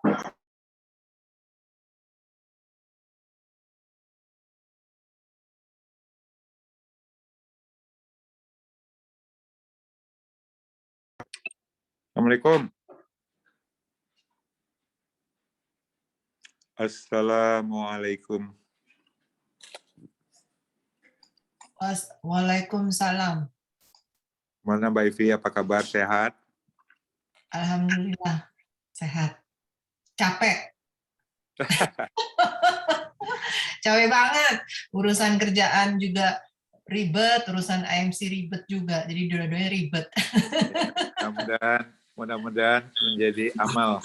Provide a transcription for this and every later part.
Assalamualaikum. Assalamualaikum. Waalaikumsalam. Mana Mbak Ivi, apa kabar? Sehat? Alhamdulillah, sehat. Capek. Capek banget. Urusan kerjaan juga ribet, urusan IMC ribet juga. Jadi dua-duanya ribet. Mudah-mudahan menjadi amal.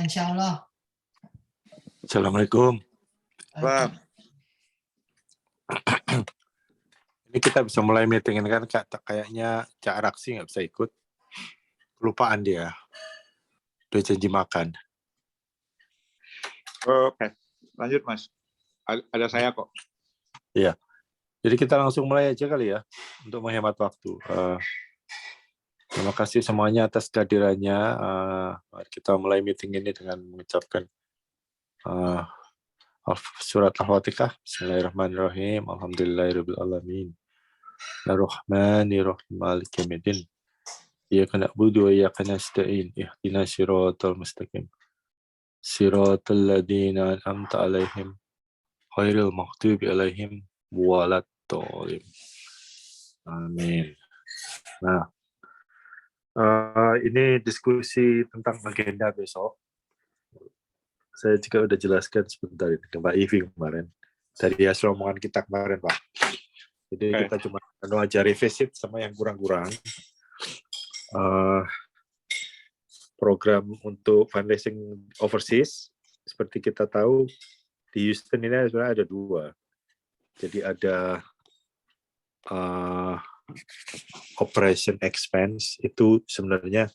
Insya Allah. Assalamualaikum. Bang. Ini kita bisa mulai meeting ini kan kayaknya Cak Raksi nggak bisa ikut. Kelupaan dia. Udah janji makan. Oke, lanjut Mas. Ada saya kok. Iya. Jadi kita langsung mulai aja kali ya untuk menghemat waktu. Terima kasih semuanya atas kehadirannya. Mari kita mulai meeting ini dengan mengucapkan surat Al-Fatihah. Bismillahirrahmanirrahim. Alhamdulillahirabbil alamin. Ar-Rahmanir-Rahim. Maliki yaumiddin. Iyyaka na'budu wa iyyaka nasta'in. Ihdinas siratal mustaqim. Siratal ladzina an'amta 'alaihim ghairil maghdubi 'alaihim waladdallin. Amin. Nah, ini diskusi tentang agenda besok. Saya juga udah jelaskan sebentar ini ke Mbak Ivi kemarin. Dari hasil omongan kita kemarin, Pak. Jadi kita cuma aja revisit sama yang kurang-kurang. Program untuk fundraising overseas, seperti kita tahu, di Houston ini sebenarnya ada 2. Jadi ada operation expense, itu sebenarnya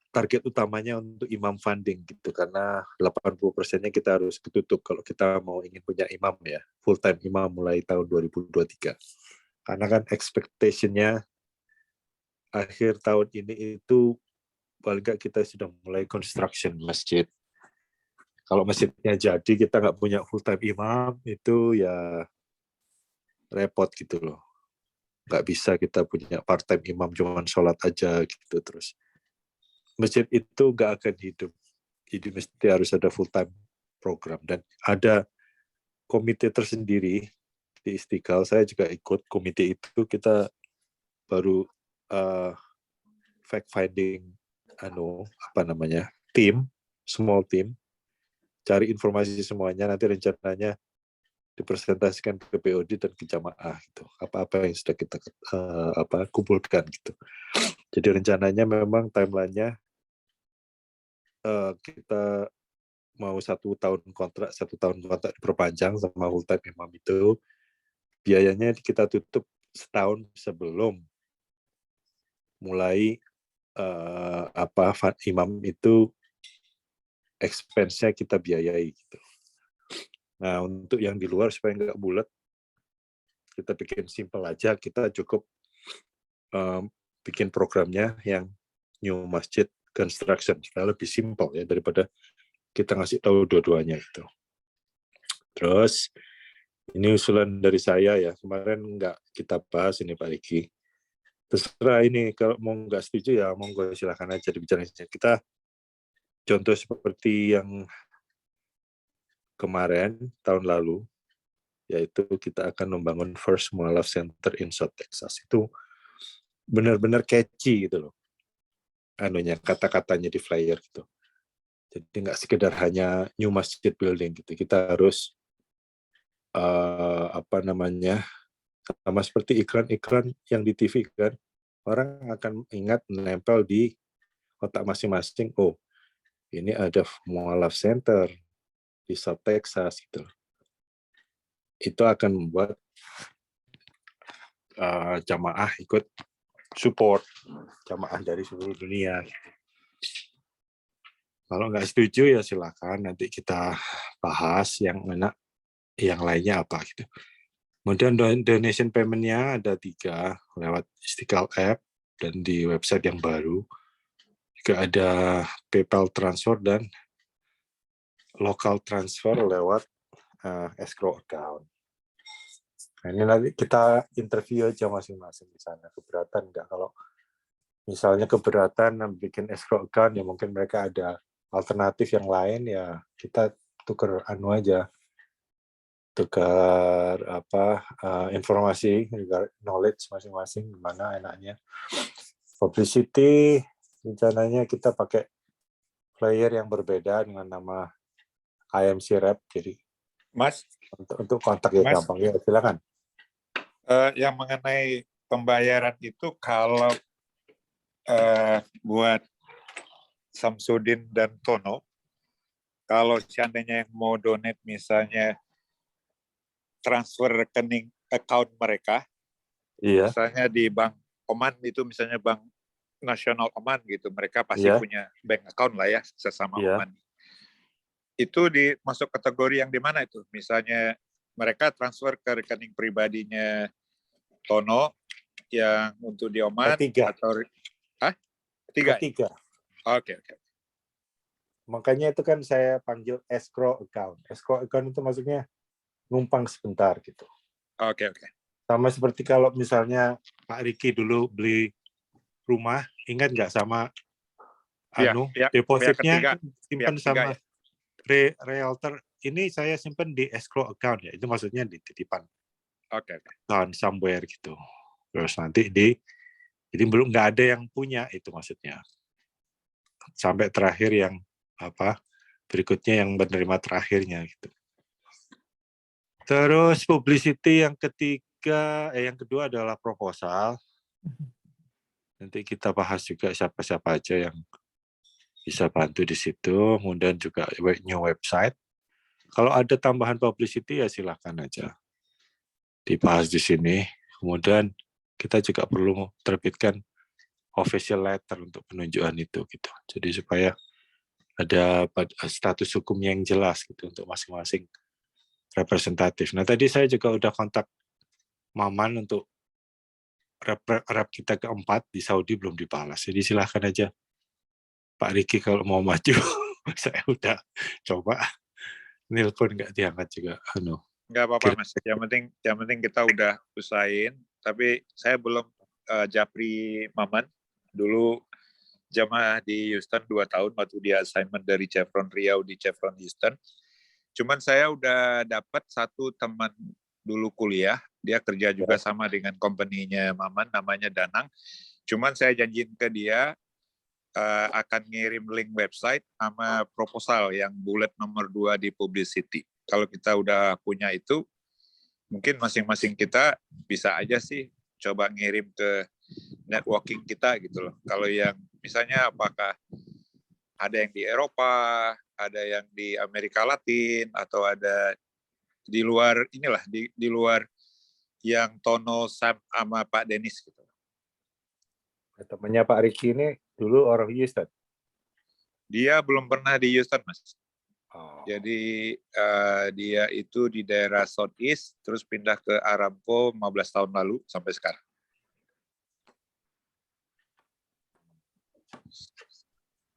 target utamanya untuk imam funding gitu, karena 80%-nya kita harus ketutup kalau kita mau ingin punya imam ya, full time imam mulai tahun 2023. Karena kan expectation-nya akhir tahun ini itu paling nggak kita sudah mulai construction masjid. Kalau masjidnya jadi kita nggak punya full time imam, itu ya repot gitu loh. Nggak bisa kita punya part time imam cuman sholat aja gitu terus. Masjid itu nggak akan hidup. Jadi mesti harus ada full time program, dan ada komite tersendiri di Istiqlal. Saya juga ikut komite itu. Kita baru fact finding tim, small team, cari informasi semuanya, nanti rencananya dipresentasikan ke POD dan ke jamaah gitu. Apa-apa yang sudah kita kumpulkan gitu. Jadi rencananya memang timeline-nya kita mau 1 tahun kontrak diperpanjang sama full time imam itu, biayanya kita tutup setahun sebelum mulai imam itu expense-nya kita biayai gitu. Nah, untuk yang di luar supaya nggak bulat, kita bikin simple aja, kita cukup bikin programnya yang new masjid construction, supaya lebih simple ya daripada kita ngasih tahu dua-duanya itu. Terus ini usulan dari saya ya, kemarin nggak kita bahas ini Pak Riki. Terserah ini, kalau mau nggak setuju ya monggo silakan aja dibicarain. Kita contoh seperti yang kemarin tahun lalu, yaitu kita akan membangun First Mualaf Center in South Texas. Itu benar-benar catchy gitu loh. Kata-katanya di flyer gitu. Jadi nggak sekedar hanya new masjid building gitu. Kita harus sama seperti iklan-iklan yang di TV kan, orang akan ingat menempel di otak masing-masing. Oh, ini ada Mualaf Center di South Texas gitu. Itu akan membuat jamaah ikut support, jamaah dari seluruh dunia. Kalau nggak setuju ya silakan, nanti kita bahas yang lainnya apa gitu. Kemudian donation payment-nya ada 3 lewat Istiqlal App dan di website yang baru. juga ada PayPal transfer dan local transfer lewat escrow account. Nah, ini nanti kita interview aja masing-masing di sana, keberatan nggak? Kalau misalnya keberatan bikin escrow account, ya mungkin mereka ada alternatif yang lain, ya kita tukar aja, tukar informasi, knowledge masing-masing gimana enaknya. Publicity rencananya kita pakai player yang berbeda dengan nama IMC Rep, jadi Mas, untuk kontak ya Mas, gampang ya, silakan. yang mengenai pembayaran itu kalau buat Samsudin dan Tono, kalau seandainya yang mau donate misalnya transfer rekening account mereka, Iya, misalnya di Bank Oman itu misalnya Bank Nasional Oman gitu, mereka pasti Iya. punya bank account lah ya sesama Iya. Oman. Itu masuk kategori yang di mana itu? Misalnya mereka transfer ke rekening pribadinya Tono yang untuk di Oman Ketiga. atau Ketiga. Ketiga. Oke. Makanya itu kan saya panggil escrow account. Escrow account itu maksudnya numpang sebentar gitu. Oke. Sama seperti kalau misalnya Pak Riki dulu beli rumah, ingat nggak sama depositnya simpan sama ya. realtor. Ini saya simpan di escrow account ya. Itu maksudnya di titipan. Oke. Account somewhere gitu. Terus nanti jadi belum nggak ada yang punya itu maksudnya. Sampai terakhir yang berikutnya yang menerima terakhirnya gitu. Terus publicity yang kedua adalah proposal. Nanti kita bahas juga siapa-siapa aja yang bisa bantu di situ. Kemudian juga new website. Kalau ada tambahan publicity ya silakan aja dibahas di sini. Kemudian kita juga perlu terbitkan official letter untuk penunjukan itu gitu. Jadi supaya ada status hukum yang jelas gitu untuk masing-masing representatif. Nah tadi saya juga udah kontak Maman untuk rep kita keempat di Saudi belum dibalas. Jadi silahkan aja Pak Riki kalau mau maju. Saya udah coba nelpon nggak diangkat juga. Nggak apa-apa Mas. Yang penting kita udah usahain. Tapi saya belum japri Maman. Dulu jamaah di Houston 2 tahun waktu dia assignment dari Chevron Riau di Chevron Houston. Cuman saya udah dapat satu teman dulu kuliah, dia kerja juga sama dengan company-nya Maman, namanya Danang. Cuman saya janjiin ke dia akan ngirim link website sama proposal yang bullet nomor 2 di publicity. Kalau kita udah punya itu, mungkin masing-masing kita bisa aja sih coba ngirim ke networking kita gitu loh. Kalau yang misalnya apakah ada yang di Eropa, ada yang di Amerika Latin, atau ada di luar inilah, di luar yang Tono sama Pak Denis gitu. Temannya Pak Riki ini dulu orang Houston? Dia belum pernah di Houston, Mas. Oh. Jadi dia itu di daerah Southeast, terus pindah ke Aramco 15 tahun lalu sampai sekarang.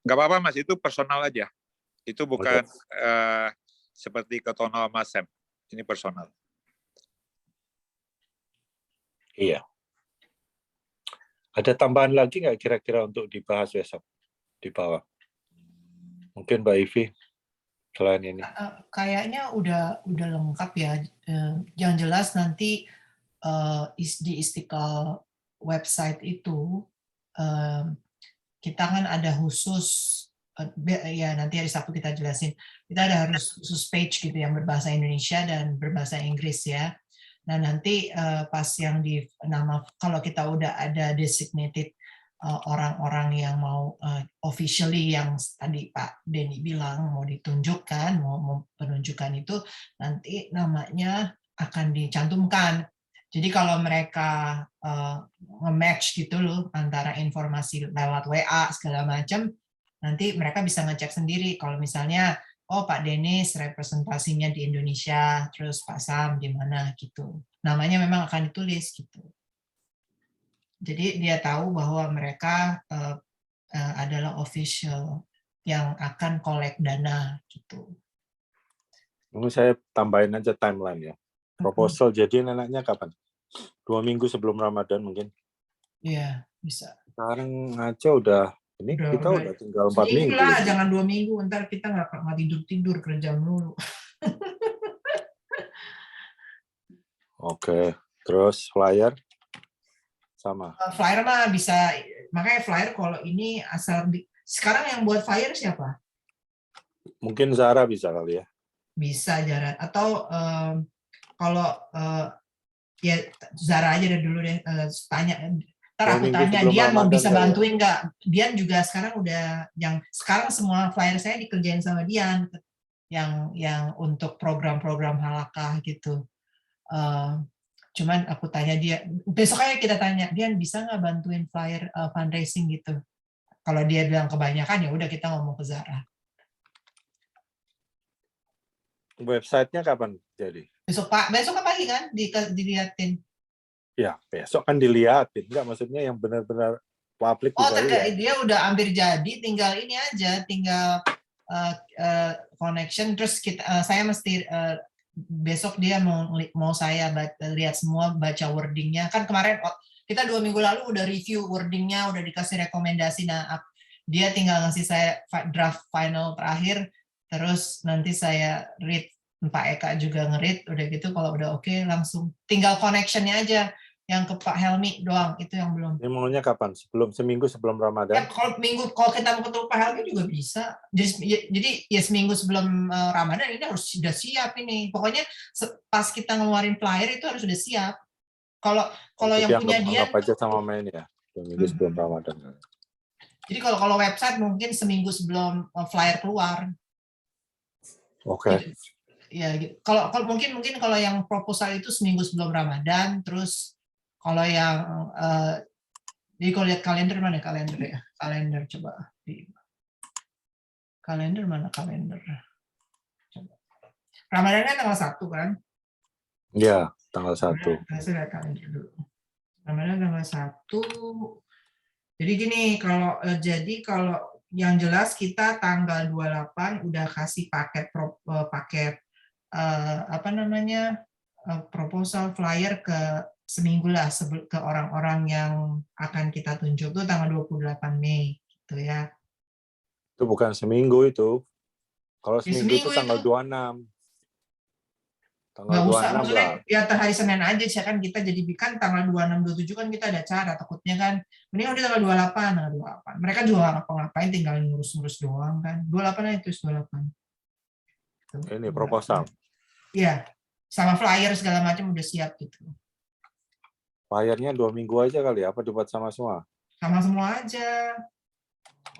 Nggak apa-apa, Mas. Itu personal aja. Itu bukan seperti ke Tono sama Sam. Ini personal. Iya. Ada tambahan lagi nggak kira-kira untuk dibahas besok di bawah? Mungkin Mbak Ivi selain ini. Kayaknya udah lengkap ya. Yang jelas nanti di Istiqlal website itu kita kan ada khusus ya nanti hari Sabtu kita jelasin. Kita ada harus khusus page gitu yang berbahasa Indonesia dan berbahasa Inggris ya. Nah nanti pas yang di nama kalau kita udah ada designated orang-orang yang mau officially yang tadi Pak Denny bilang mau ditunjukkan, mau penunjukan itu nanti namanya akan dicantumkan. Jadi kalau mereka nge-match gitu loh antara informasi lewat WA segala macam, nanti mereka bisa ngecek sendiri. Kalau misalnya oh Pak Denis representasinya di Indonesia, terus Pak Sam di mana gitu. Namanya memang akan ditulis gitu. Jadi dia tahu bahwa mereka adalah official yang akan collect dana gitu. Mungkin saya tambahin aja timeline ya. Proposal jadi enaknya kapan? 2 minggu sebelum Ramadan mungkin. Iya, bisa. Sekarang aja udah kita udah tinggal 4 minggu. Lah, jangan 2 minggu, ntar kita nggak tidur kerja mulu. Oke, terus flyer sama. Flyer mah bisa, makanya flyer kalau ini sekarang yang buat flyer siapa? Mungkin Zara bisa kali ya. Bisa Zara, atau kalau ya Zara aja deh dulu deh, tanya. Ntar aku tanya Dian mau bisa bantuin nggak? Dian juga sekarang udah sekarang semua flyer saya dikerjain sama Dian yang untuk program-program halakah gitu. Cuman aku tanya dia, besoknya kita tanya, Dian bisa nggak bantuin flyer fundraising gitu? Kalau dia bilang kebanyakan ya udah kita ngomong ke Zara. Websitenya kapan jadi? Besok pagi kan dilihatin. Ya, besok kan dilihatin. Enggak, maksudnya yang benar-benar publik bisa lihat. Dia udah hampir jadi, tinggal ini aja, tinggal connection. Terus saya mesti besok dia mau saya lihat semua, baca wordingnya. Kan kemarin kita 2 minggu lalu udah review wordingnya, udah dikasih rekomendasi. Nah, dia tinggal ngasih saya draft final terakhir. Terus nanti saya read, Pak Eka juga nge-read, udah gitu kalau udah oke, langsung tinggal connection-nya aja. Yang ke Pak Helmi doang, itu yang belum. Ini maunya kapan? Seminggu sebelum Ramadan? Ya, kalau kita mau ketemu Pak Helmi juga bisa. Jadi ya seminggu sebelum Ramadan ini harus sudah siap ini. Pokoknya pas kita ngeluarin flyer itu harus sudah siap. Kalau yang punya dia aja sama main ya, seminggu sebelum Ramadan. Jadi kalau website mungkin seminggu sebelum flyer keluar. Oke. Ya, kalau mungkin kalau yang proposal itu seminggu sebelum Ramadan, terus kalau yang jadi kalau lihat kalender mana kalender ya? Kalender coba di kalender mana kalender? Coba. Ramadannya tanggal 1 kan? Iya, tanggal 1. Saya lihat kalender dulu. Ramadan tanggal 1. Jadi gini, kalau yang jelas kita tanggal 28 udah kasih paket proposal flyer ke seminggu lah ke orang-orang yang akan kita tunjuk tuh tanggal 28 Mei gitu ya. Itu bukan seminggu itu. Kalau seminggu itu tanggal 26. Tanggal 26 maksudnya lah. Ya hari Senin aja sih kan kita jadi kan tanggal 26 27 kan kita ada acara, takutnya kan mending udah tanggal 28. Mereka juga nggak ngapa-ngapain, tinggal ngurus-ngurus doang kan. 28 itu 28. Ini proposal. Iya. Sama flyer segala macam udah siap gitu. Flyernya 2 minggu aja kali, apa dibuat sama semua? Sama semua aja.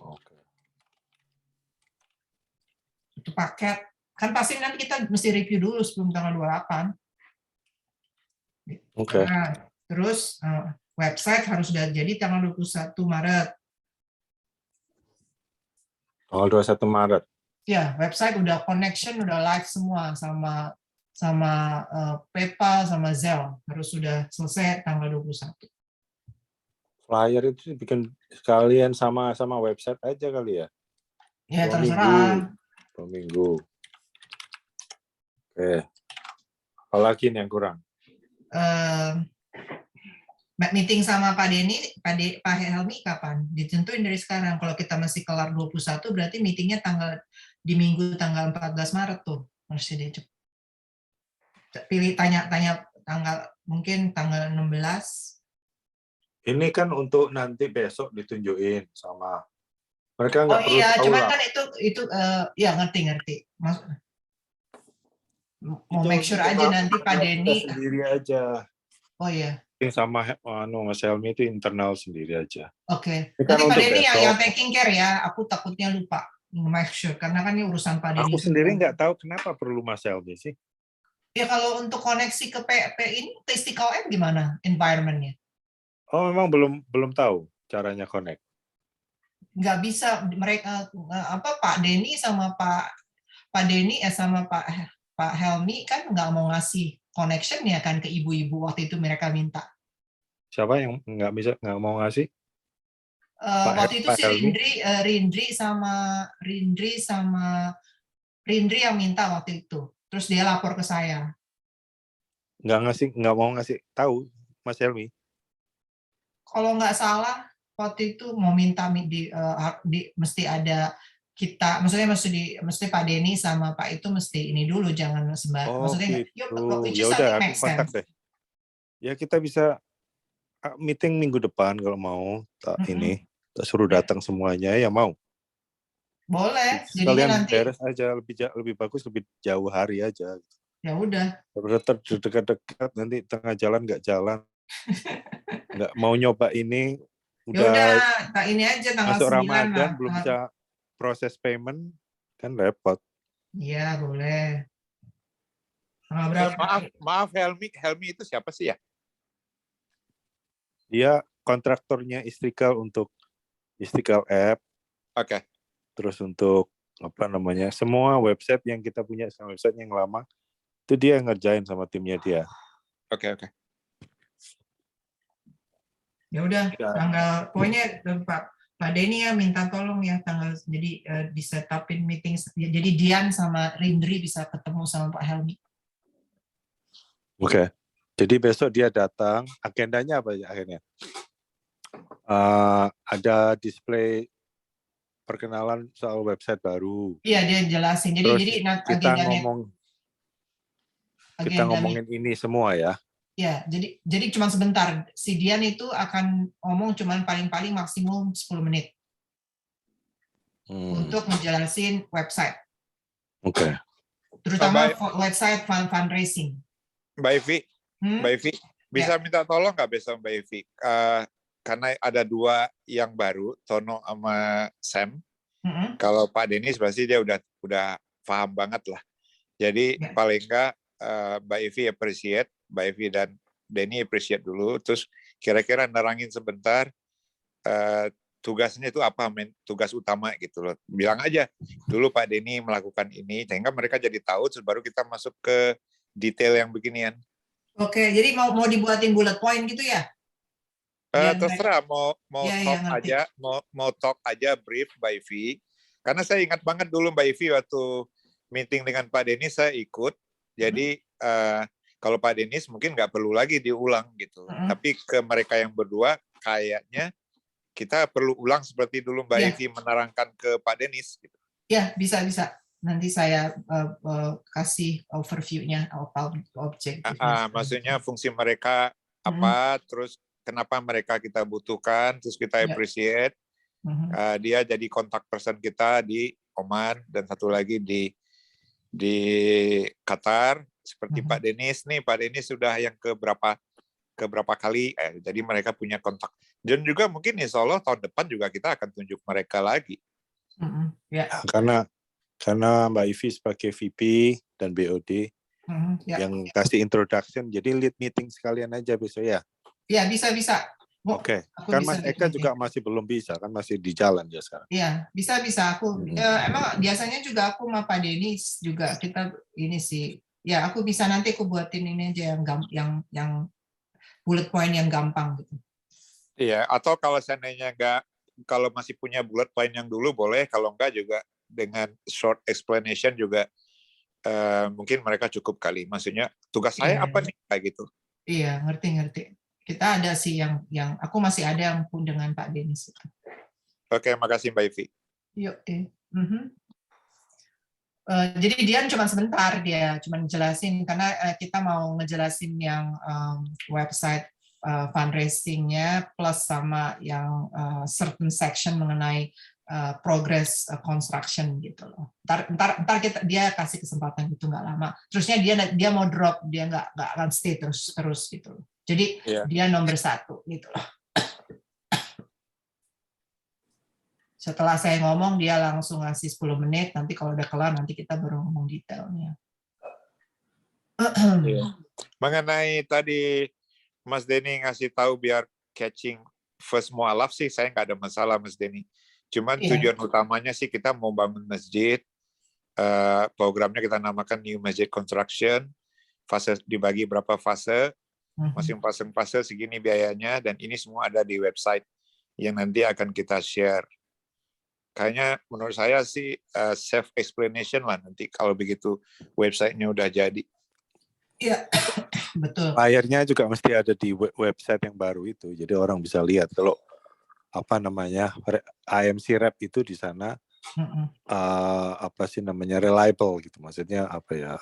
Oke. Itu paket. Kan pasti nanti kita mesti review dulu sebelum tanggal 28. Oke. Nah, terus website harus sudah jadi tanggal 21 Maret. Tanggal 21 Maret. Ya, website udah connection, udah live semua sama PayPal, sama Zelle. Harus sudah selesai tanggal 21. Flyer itu bikin sekalian sama website aja kali ya? Ya, terserah. 2 minggu. Oke. Apalagi nih yang kurang? Meeting sama Pak Denny, Pak Helmi kapan? Ditentuin dari sekarang. Kalau kita masih kelar 21, berarti meetingnya di minggu tanggal 14 Maret tuh. Harusnya dia cepat. Pilih tanya tanggal, mungkin tanggal 16. Ini kan untuk nanti besok ditunjukin sama mereka nggak perlu tahu cuman lah. kan itu ya ngerti. Mau make sure aja nanti Pak Denny sendiri aja. Oh iya. Sama Mas Helmi itu internal sendiri aja. Oke. Kan Nanti Pak Denny yang taking care ya. Aku takutnya lupa. Make sure karena kan ini urusan Pak Denny. Aku sendiri nggak tahu kenapa perlu Mas Helmi sih. Ya kalau untuk koneksi ke PEP ini ke Istiqlal gimana environment-nya? Oh, memang belum tahu caranya connect. Nggak bisa mereka Pak Denny sama Pak Denny sama Pak Helmi kan nggak mau ngasih connection ya kan ke ibu-ibu waktu itu mereka minta. Siapa yang nggak mau ngasih? Waktu itu Pak sih Helmi? Rindri yang minta waktu itu. Terus dia lapor ke saya. Nggak mau ngasih tahu Mas Helmi. Kalau nggak salah waktu itu mau minta mesti ada kita, maksudnya mesti Pak Denny sama Pak itu mesti ini dulu, jangan Oh maksudnya gitu. which Ya is I udah, think aku makes kontak sense. deh. Ya kita bisa meeting minggu depan kalau mau. Ini tak suruh Ya. datang semuanya ya mau. Boleh, jadinya Sekalian nanti beres aja, lebih bagus lebih jauh hari aja. ya udah. Dekat-dekat nanti tengah jalan nggak jalan, nggak mau nyoba ini, Ya udah, udah ini aja tanggal masuk 9 Ramadan lah. belum bisa proses payment kan repot. Iya, boleh. Tanggal berapa? Maaf Helmi itu siapa sih ya? Dia kontraktornya Istiqlal untuk Istiqlal App, Oke. terus untuk apa namanya semua website yang kita punya, sama website yang lama itu dia ngerjain sama timnya dia. Oke. Ya udah, tanggal pokoknya Pak Denny ya minta tolong ya tanggal, jadi di setupin meeting, jadi Dian sama Rindri bisa ketemu sama Pak Helmi. Oke. Jadi besok dia datang, agendanya apa ya akhirnya? Ada display perkenalan soal website baru. Iya, dia jelasin. Terus Jadi kita ngomongin ini semua ya. Ya, jadi cuma sebentar. Si Dian itu akan ngomong cuma paling-paling maksimum 10 menit untuk ngejelasin website. Oke. Terutama website fundraising. Mbak Evi, bisa minta tolong nggak besok Mbak Evi? Karena ada 2 yang baru, Tono sama Sam. Kalau Pak Denis pasti dia udah paham banget lah. Jadi paling nggak Mbak Evi appreciate, Mbak Evi dan Denny appreciate dulu, terus kira-kira nerangin sebentar tugasnya itu apa, tugas utama gitu loh. Bilang aja dulu Pak Denny melakukan ini, sehingga mereka jadi tahu, terus baru kita masuk ke detail yang beginian. Oke, jadi mau dibuatin bullet point gitu ya? Terserah mau talk ya, aja, mau talk aja brief Mbak Evi. Karena saya ingat banget dulu Mbak Evi waktu meeting dengan Pak Denis saya ikut. Jadi kalau Pak Denis mungkin nggak perlu lagi diulang gitu. Tapi ke mereka yang berdua kayaknya kita perlu ulang seperti dulu Mbak Evi menerangkan ke Pak Denis. Gitu. Ya, bisa. Nanti saya kasih overview-nya, objektifnya. Maksudnya fungsi mereka apa, terus kenapa mereka kita butuhkan, terus kita appreciate. Dia jadi kontak person kita di Oman dan satu lagi di Qatar, seperti Pak Denis nih. Pak Denis sudah yang keberapa kali, jadi mereka punya kontak. Dan juga mungkin insya Allah tahun depan juga kita akan tunjuk mereka lagi. Karena Mbak Evi sebagai VP dan BOD yang kasih introduction, jadi lead meeting sekalian aja besok ya. Ya, bisa. Oke. Kan Mas Eka juga masih belum bisa, kan masih di jalan ya sekarang. Iya, bisa. Aku emang biasanya juga aku sama Pak Denis juga kita ini sih. Ya, aku bisa nanti aku buatin ini aja yang bullet point yang gampang gitu. Iya, atau kalau seandainya kalau masih punya bullet point yang dulu boleh, kalau enggak juga dengan short explanation juga mungkin mereka cukup kali. Maksudnya tugas saya apa nih kayak gitu. Iya, ngerti. Kita ada sih yang aku masih ada yang pun dengan Pak Denis itu. Oke, makasih Mbak Evi. Yuk, jadi Dian cuma sebentar, dia cuma jelasin karena kita mau ngejelasin yang website fundraising-nya plus sama yang certain section mengenai progress construction gitu loh. Ntar dia kasih kesempatan gitu nggak lama. Terusnya dia mau drop, dia nggak akan stay terus gitu loh. Jadi dia nomor 1 gitu loh. Setelah saya ngomong, dia langsung ngasih 10 menit, nanti kalau udah kelar, nanti kita baru ngomong detailnya. Mengenai tadi Mas Denny ngasih tahu biar catching first mualaf sih, saya nggak ada masalah Mas Denny. Cuman tujuan utamanya sih kita mau bangun masjid, programnya kita namakan New Masjid Construction, fase dibagi berapa fase, masing-masing fase segini biayanya, dan ini semua ada di website. yang nanti akan kita share. Kayaknya menurut saya sih self explanation lah nanti kalau begitu websitenya udah jadi. Iya, betul. Layarnya juga mesti ada di website yang baru itu, jadi orang bisa lihat kalau apa namanya IMC Rep itu di sana apa sih namanya reliable gitu, maksudnya apa ya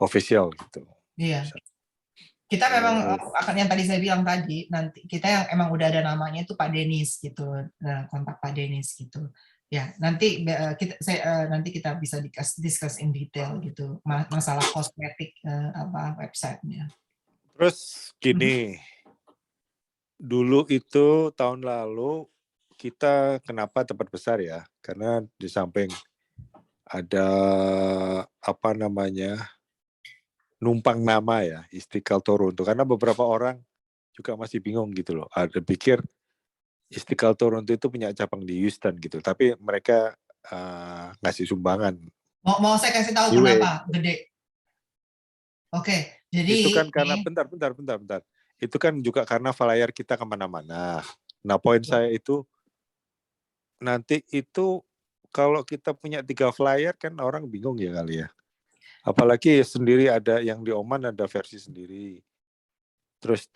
official gitu. Iya. Kita memang yang tadi saya bilang tadi, nanti kita yang emang udah ada namanya itu Pak Denis gitu, kontak Pak Denis gitu. Ya, nanti nanti kita bisa discuss in detail gitu masalah kosmetik apa websitenya. Terus gini, dulu itu tahun lalu kita kenapa tempat besar ya? Karena di samping ada apa namanya numpang nama ya Istiqlal Toronto, karena beberapa orang juga masih bingung gitu loh. Ada pikir Istiqlal Toronto itu punya cabang di Houston gitu, tapi mereka ngasih sumbangan. Mau saya kasih tahu kenapa gede? Oke, jadi itu kan karena bentar. Itu kan juga karena flyer kita kemana-mana. Nah poin saya itu nanti itu kalau kita punya 3 flyer kan orang bingung ya kali ya. Apalagi sendiri ada yang di Oman ada versi sendiri. Terus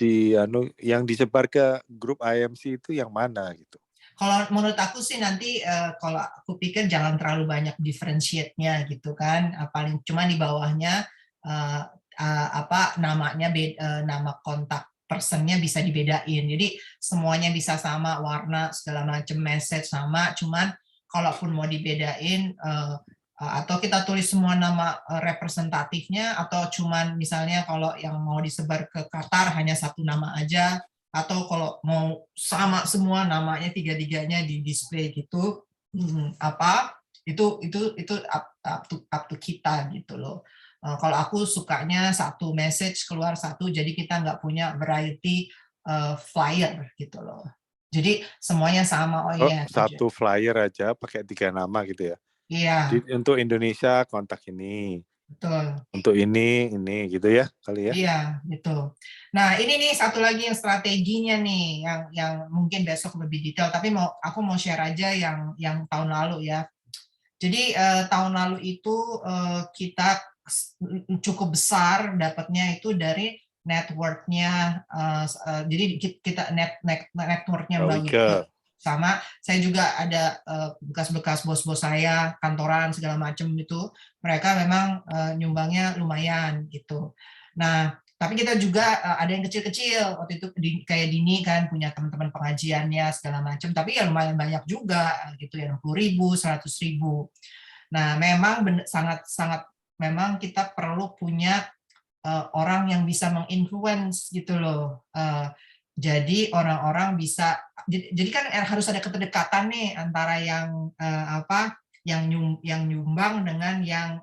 yang disebar ke grup IMC itu yang mana gitu. Kalau menurut aku sih nanti kalau aku pikir jangan terlalu banyak differentiate-nya gitu kan. Paling cuma di bawahnya apa namanya nama kontak personnya bisa dibedain. Jadi semuanya bisa sama, warna segala macam, message sama, cuman kalaupun mau dibedain atau kita tulis semua nama representatifnya, atau cuman misalnya kalau yang mau disebar ke Qatar hanya satu nama aja, atau kalau mau sama semua namanya tiga-tiganya di display gitu, apa itu up to kita gitu loh. Kalau aku sukanya satu message keluar satu, jadi kita nggak punya variety flyer gitu loh. Jadi semuanya sama. Satu flyer aja pakai 3 nama gitu ya. Iya. Untuk Indonesia kontak ini. Betul. Untuk ini gitu ya kali ya. Iya, gitu. Nah, ini nih satu lagi yang strateginya nih yang mungkin besok lebih detail, tapi aku mau share aja yang tahun lalu ya. Jadi tahun lalu itu kita cukup besar dapatnya itu dari network-nya, jadi kita network-nya Mbak Wika. Sama saya juga ada bekas-bekas bos-bos saya, kantoran segala macam itu, mereka memang nyumbangnya lumayan gitu. Nah, tapi kita juga ada yang kecil-kecil waktu itu kayak Dini kan punya teman-teman pengajiannya segala macam, tapi ya lumayan banyak juga gitu ya, 60.000, 100.000. Nah, memang sangat memang kita perlu punya orang yang bisa menginfluence gitu loh. Jadi orang-orang bisa, jadi kan harus ada keterikatan nih antara yang yang nyumbang dengan yang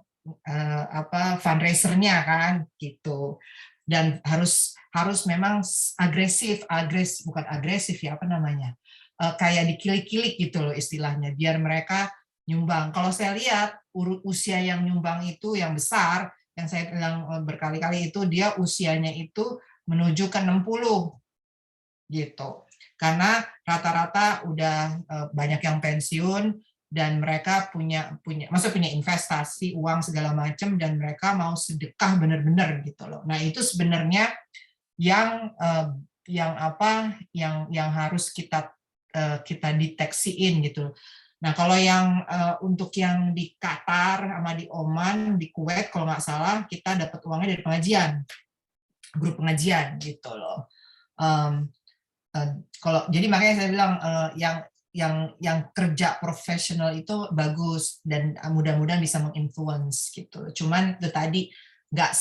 fundraisernya kan gitu. Dan harus memang bukan agresif ya, apa namanya, kayak dikilik-kilik gitu loh istilahnya, biar mereka nyumbang. Kalau saya lihat usia yang nyumbang itu yang besar, yang saya bilang berkali-kali itu, dia usianya itu menuju ke 60 gitu. Karena rata-rata udah banyak yang pensiun dan mereka punya investasi uang segala macam, dan mereka mau sedekah benar-benar gitu loh. Nah, itu sebenarnya yang harus kita deteksiin gitu. Nah, kalau yang untuk yang di Qatar sama di Oman, di Kuwait kalau nggak salah, kita dapat uangnya dari pengajian, grup pengajian gitu loh. Kalau jadi makanya saya bilang yang kerja profesional itu bagus dan mudah-mudahan bisa menginfluence gitu. Cuman itu tadi nggak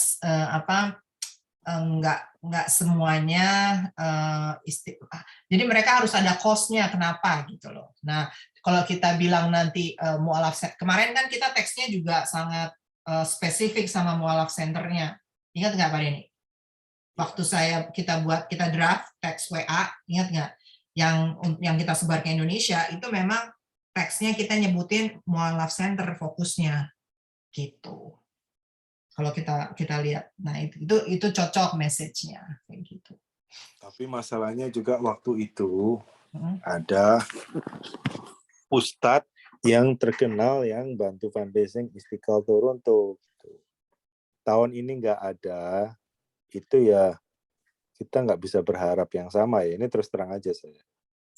semuanya jadi mereka harus ada cost-nya kenapa gitu loh. Nah, kalau kita bilang nanti mualaf kemarin kan kita teksnya juga sangat spesifik sama mualaf centernya. Ingat nggak Pak Denny? Waktu kita draft teks WA, ingat nggak? Yang kita sebar ke Indonesia itu memang teksnya kita nyebutin mualaf center fokusnya gitu. Kalau kita lihat, nah itu cocok message-nya kayak gitu. Tapi masalahnya juga waktu itu ada ustadz yang terkenal yang bantu fundraising Istiqlal Toronto. Tahun ini nggak ada, itu ya kita nggak bisa berharap yang sama ya. Ini terus terang aja saya.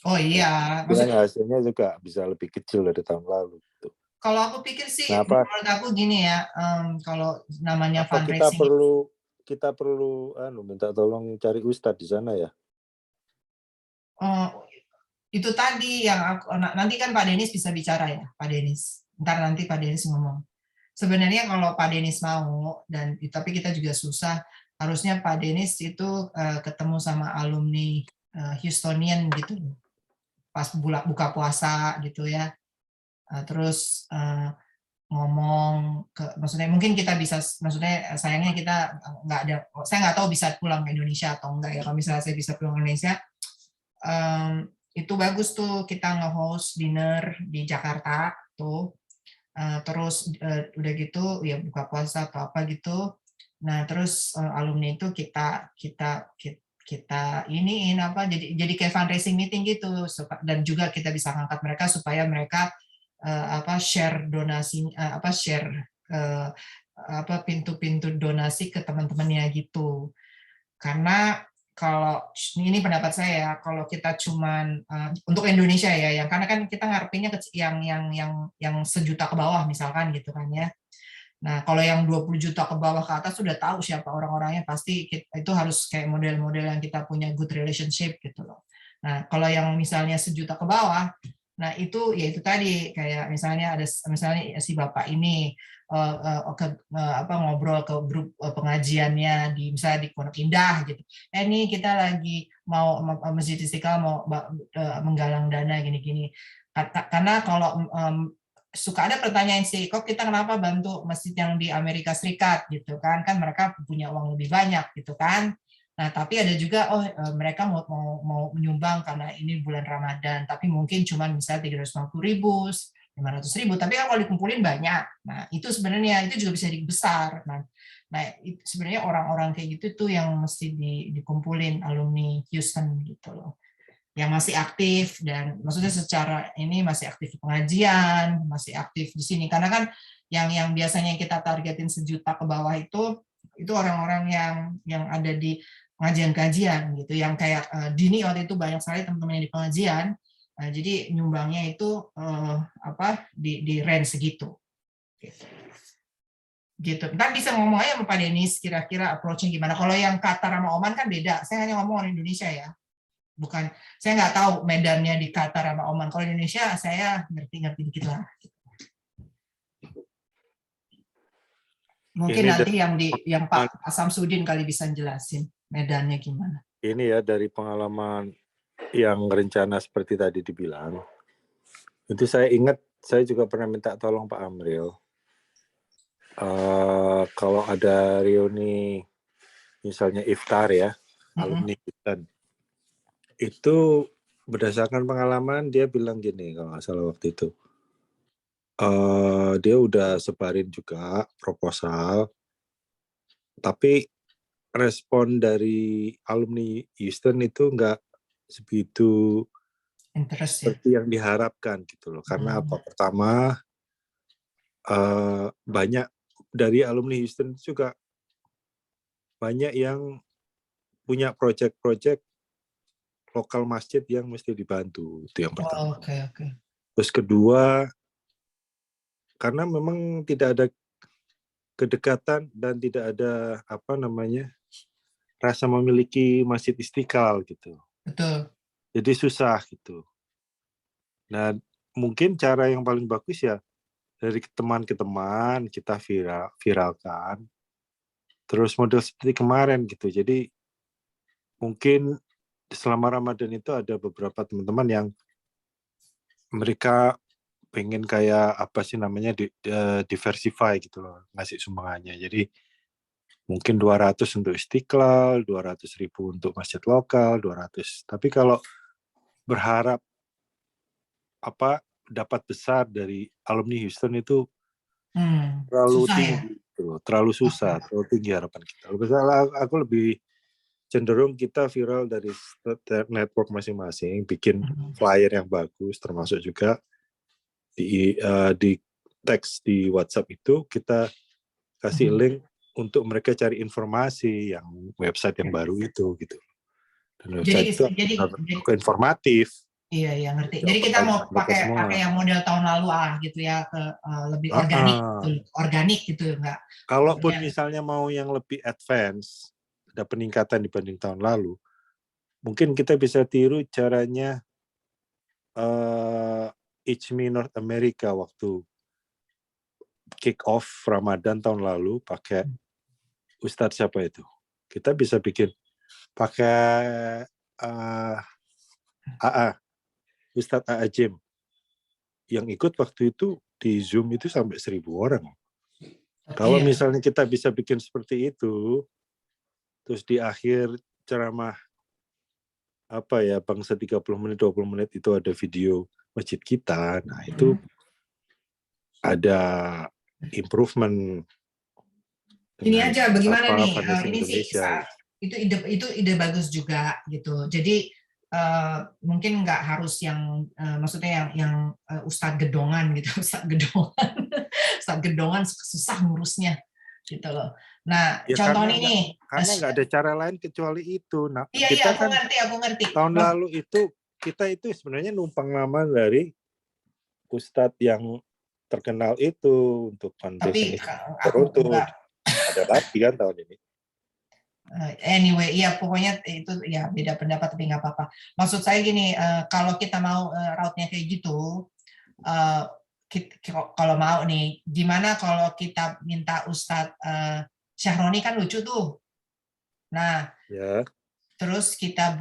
Oh iya, maksudnya hasilnya juga bisa lebih kecil dari tahun lalu. Gitu. Kalau aku pikir sih, nah, menurut aku gini ya, kalau namanya fundraising. Kita perlu minta tolong cari ustadz di sana ya. Itu tadi yang aku, nanti kan Pak Denis bisa bicara ya, Pak Denis. Ntar nanti Pak Denis ngomong. Sebenarnya kalau Pak Denis mau, tapi kita juga susah, harusnya Pak Denis itu ketemu sama alumni Houstonian gitu, pas buka puasa gitu ya. Terus ngomong maksudnya mungkin kita bisa, maksudnya sayangnya kita nggak ada, saya nggak tahu bisa pulang ke Indonesia atau enggak ya. Kalau misalnya saya bisa pulang ke Indonesia, itu bagus tuh kita nge-host dinner di Jakarta tuh. Terus udah gitu ya buka puasa atau apa gitu. Nah terus alumni itu kita iniin apa, jadi kayak fundraising meeting gitu, dan juga kita bisa angkat mereka supaya mereka share donasi, share pintu-pintu donasi ke teman-temannya gitu. Karena kalau ini pendapat saya, kalau kita cuman untuk Indonesia ya, yang karena kan kita ngarepinnya yang 1 juta ke bawah misalkan gitu kan ya. Nah, kalau yang 20 juta ke bawah ke atas sudah tahu siapa orang-orangnya, pasti itu harus kayak model-model yang kita punya good relationship gitu loh. Nah, kalau yang misalnya 1 juta ke bawah, nah itu ya itu tadi kayak misalnya ada si bapak ini ngobrol ke grup pengajiannya misalnya di Pondok Indah gitu. Ini kita lagi mau Masjid Istiqlal mau menggalang dana gini-gini. Karena kalau suka ada pertanyaan sih, kok kita kenapa bantu masjid yang di Amerika Serikat gitu kan mereka punya uang lebih banyak gitu kan. Nah, tapi ada juga mereka mau menyumbang karena ini bulan Ramadan, tapi mungkin cuma misalnya 350.000, 500.000, tapi kan kalau dikumpulin banyak. Nah, itu sebenarnya itu juga bisa dibesar. Nah itu sebenarnya orang-orang kayak gitu tuh yang mesti dikumpulin alumni Houston gitu loh. Yang masih aktif, dan maksudnya secara ini masih aktif pengajian, masih aktif di sini, karena kan yang biasanya kita targetin 1 juta ke bawah itu orang-orang yang ada di pengajian-kajian gitu, yang kayak Dini waktu itu banyak sekali teman-teman di pengajian, jadi nyumbangnya itu di range segitu gitu. Ntar bisa ngomong aja sama Pak Denis kira-kira approach-nya gimana. Kalau yang Qatar sama Oman kan beda, saya hanya ngomong orang Indonesia ya. Bukan, saya nggak tahu medannya di Qatar sama Oman. Kalau Indonesia saya ngerti dikit lah. Mungkin ini nanti yang Pak Samsudin kali bisa jelasin medannya gimana. Ini ya dari pengalaman yang rencana seperti tadi dibilang. Itu saya ingat, saya juga pernah minta tolong Pak Amril. Kalau ada reuni misalnya iftar ya, alumni Houston. Itu berdasarkan pengalaman dia bilang gini kalau nggak salah waktu itu. Dia udah sebarin juga proposal, tapi respon dari alumni Houston itu nggak sebegitu seperti yang diharapkan gitu loh. Karena apa? Pertama, banyak dari alumni Houston juga banyak yang punya proyek-proyek lokal masjid yang mesti dibantu, itu yang pertama. Okay. Terus kedua, karena memang tidak ada kedekatan dan tidak ada rasa memiliki masjid Istiqlal gitu. Betul. Jadi susah gitu. Nah, mungkin cara yang paling bagus ya dari teman ke teman kita viralkan. Terus model seperti kemarin gitu. Jadi mungkin selama Ramadan itu ada beberapa teman-teman yang mereka pengen kayak diversify gitu loh, ngasih sumbangannya. Jadi mungkin 200 untuk Istiqlal, 200.000 untuk masjid lokal, 200. Tapi kalau berharap dapat besar dari alumni Houston itu terlalu tinggi, terlalu susah, terlalu tinggi harapan kita. Aku lebih cenderung kita viral dari network masing-masing, bikin flyer yang bagus, termasuk juga di teks di WhatsApp itu kita kasih link untuk mereka cari informasi yang website yang baru itu gitu. Dan website itu informatif. Iya, ngerti. Jadi kita mau pakai yang model tahun lalu gitu ya, ke lebih organik gitu, enggak. Kalaupun misalnya mau yang lebih advance, ada peningkatan dibanding tahun lalu, mungkin kita bisa tiru caranya ICMI North America waktu kick off Ramadan tahun lalu pakai Ustadz siapa itu? Kita bisa bikin pakai Ustadz AA Jim yang ikut waktu itu di Zoom itu sampai 1.000 orang. Kalau misalnya kita bisa bikin seperti itu, terus di akhir ceramah bangsa 30 menit, 20 menit itu ada video masjid kita, nah itu ada improvement. Ini aja bagaimana nih? Ini sih itu ide bagus juga gitu. Jadi mungkin nggak harus yang maksudnya yang Ustadz Gedongan gitu, Ustadz Gedongan susah ngurusnya gitu loh. Nah, ya, contoh ini karena nggak ada cara lain kecuali itu. Nah, iya, aku ngerti. Tahun lalu itu kita itu sebenarnya numpang nama dari Ustadz yang terkenal itu untuk foundation teruntuk. Ada lagi kan tahun ini. Anyway, ya pokoknya itu ya beda pendapat tapi nggak apa-apa. Maksud saya gini, kalau kita mau route-nya kayak gitu, kalau mau nih, gimana kalau kita minta Ustadz Syahroni kan lucu tuh. Nah, terus kita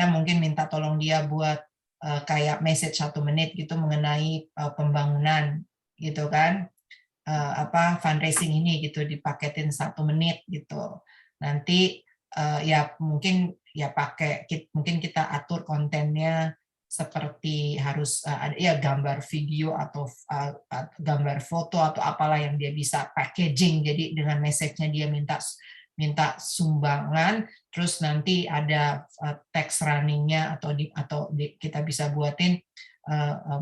mungkin minta tolong dia buat kayak message 1 menit gitu mengenai pembangunan gitu kan, fundraising ini gitu dipaketin 1 menit gitu. Nanti ya mungkin kita atur kontennya seperti harus ada ya gambar video atau gambar foto atau apalah yang dia bisa packaging, jadi dengan message-nya dia minta sumbangan, terus nanti ada text running-nya atau kita bisa buatin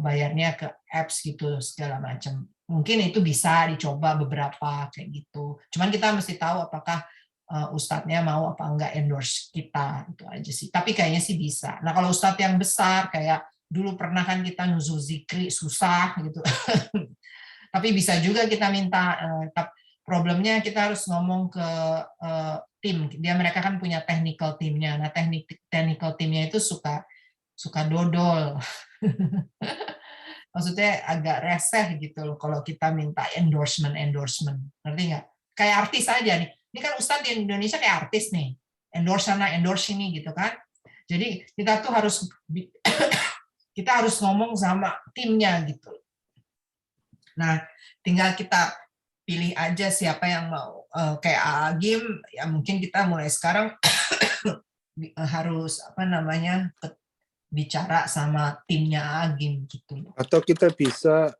bayarnya ke apps gitu segala macam. Mungkin itu bisa dicoba beberapa kayak gitu. Cuman kita mesti tahu apakah ustadznya mau apa enggak endorse kita, itu aja sih. Tapi kayaknya sih bisa. Nah kalau ustadz yang besar kayak dulu pernah kan kita nuzul zikri susah gitu. Tapi bisa juga kita minta. Problemnya kita harus ngomong ke tim. Mereka kan punya technical timnya. Nah technical timnya itu suka dodol. Maksudnya agak reseh gitu loh kalau kita minta endorsement. Ngerti nggak? Kayak artis aja nih. Ini kan Ustadz di Indonesia kayak artis nih, endorse sana, endorse ini gitu kan. Jadi kita tuh harus ngomong sama timnya gitu. Nah, tinggal kita pilih aja siapa yang mau. Kayak Agim, ya mungkin kita mulai sekarang harus bicara sama timnya Agim gitu. Atau kita bisa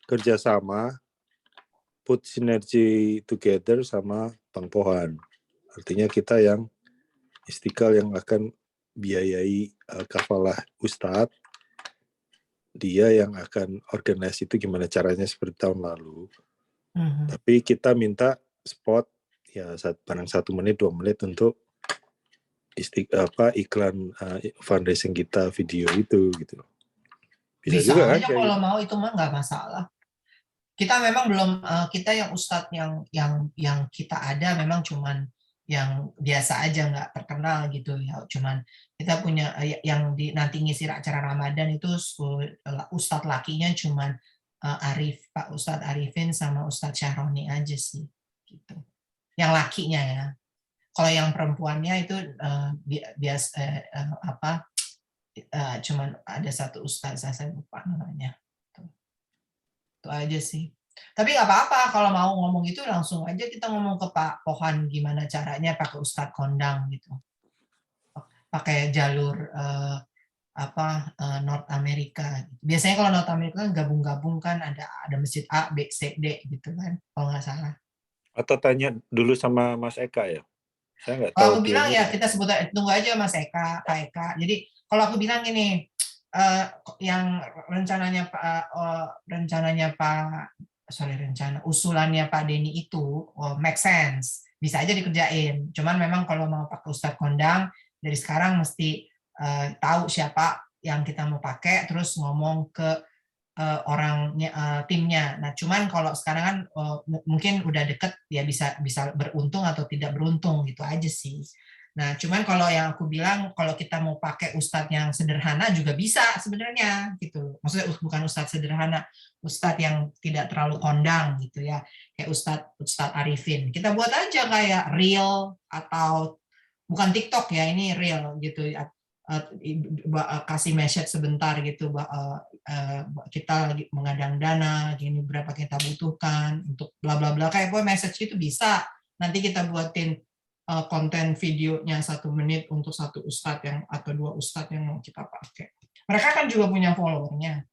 kerjasama, put synergy together sama Bang Pohan. Artinya kita yang Istiqlal yang akan biayai kafalah Ustadz, dia yang akan organize itu gimana caranya seperti tahun lalu. Tapi kita minta spot ya barang 1 menit 2 menit untuk iklan fundraising kita video itu gitu. Bisa juga aja kan, kalau mau itu mah nggak masalah. Kita memang belum kita yang Ustadz yang kita ada memang cuman yang biasa aja, nggak terkenal gitu ya. Cuman kita punya yang nanti ngisi acara Ramadan itu Ustadz lakinya cuman Pak Ustadz Arifin sama Ustadz Syahroni aja sih gitu. Yang lakinya ya. Kalau yang perempuannya itu cuman ada 1 ustazah, saya lupa namanya. Itu aja sih. Tapi nggak apa-apa kalau mau ngomong itu langsung aja kita ngomong ke Pak Pohan gimana caranya pakai Ustadz kondang gitu. Pakai jalur North America. Biasanya kalau North America kan gabung-gabung kan ada masjid A, B, C, D gitu kan kalau nggak salah. Atau tanya dulu sama Mas Eka ya? Saya nggak Kalau tahu aku dia bilang ini. ya kita sebut tunggu aja Mas Eka, Pak Eka. Jadi kalau aku bilang ini yang rencananya Pak usulannya Pak Denny itu make sense, bisa aja dikerjain. Cuman memang kalau mau pakai Ustadz Kondang dari sekarang mesti tahu siapa yang kita mau pakai, terus ngomong ke orangnya timnya. Nah, cuman kalau sekarang kan mungkin udah deket ya bisa bisa beruntung atau tidak beruntung gitu aja sih. Nah, cuman kalau yang aku bilang kalau kita mau pakai ustadz yang sederhana juga bisa sebenarnya gitu. Maksudnya bukan ustadz sederhana, ustadz yang tidak terlalu kondang gitu ya. Kayak Ustadz Arifin. Kita buat aja kayak reel atau bukan TikTok ya, ini real gitu ya. Kasih message sebentar gitu, kita lagi mengadang dana, gini berapa kita butuhkan untuk bla bla bla, kayak message itu bisa. Nanti kita buatin konten videonya 1 menit untuk satu ustadz yang atau 2 ustadz yang mau kita pakai. Mereka kan juga punya followernya.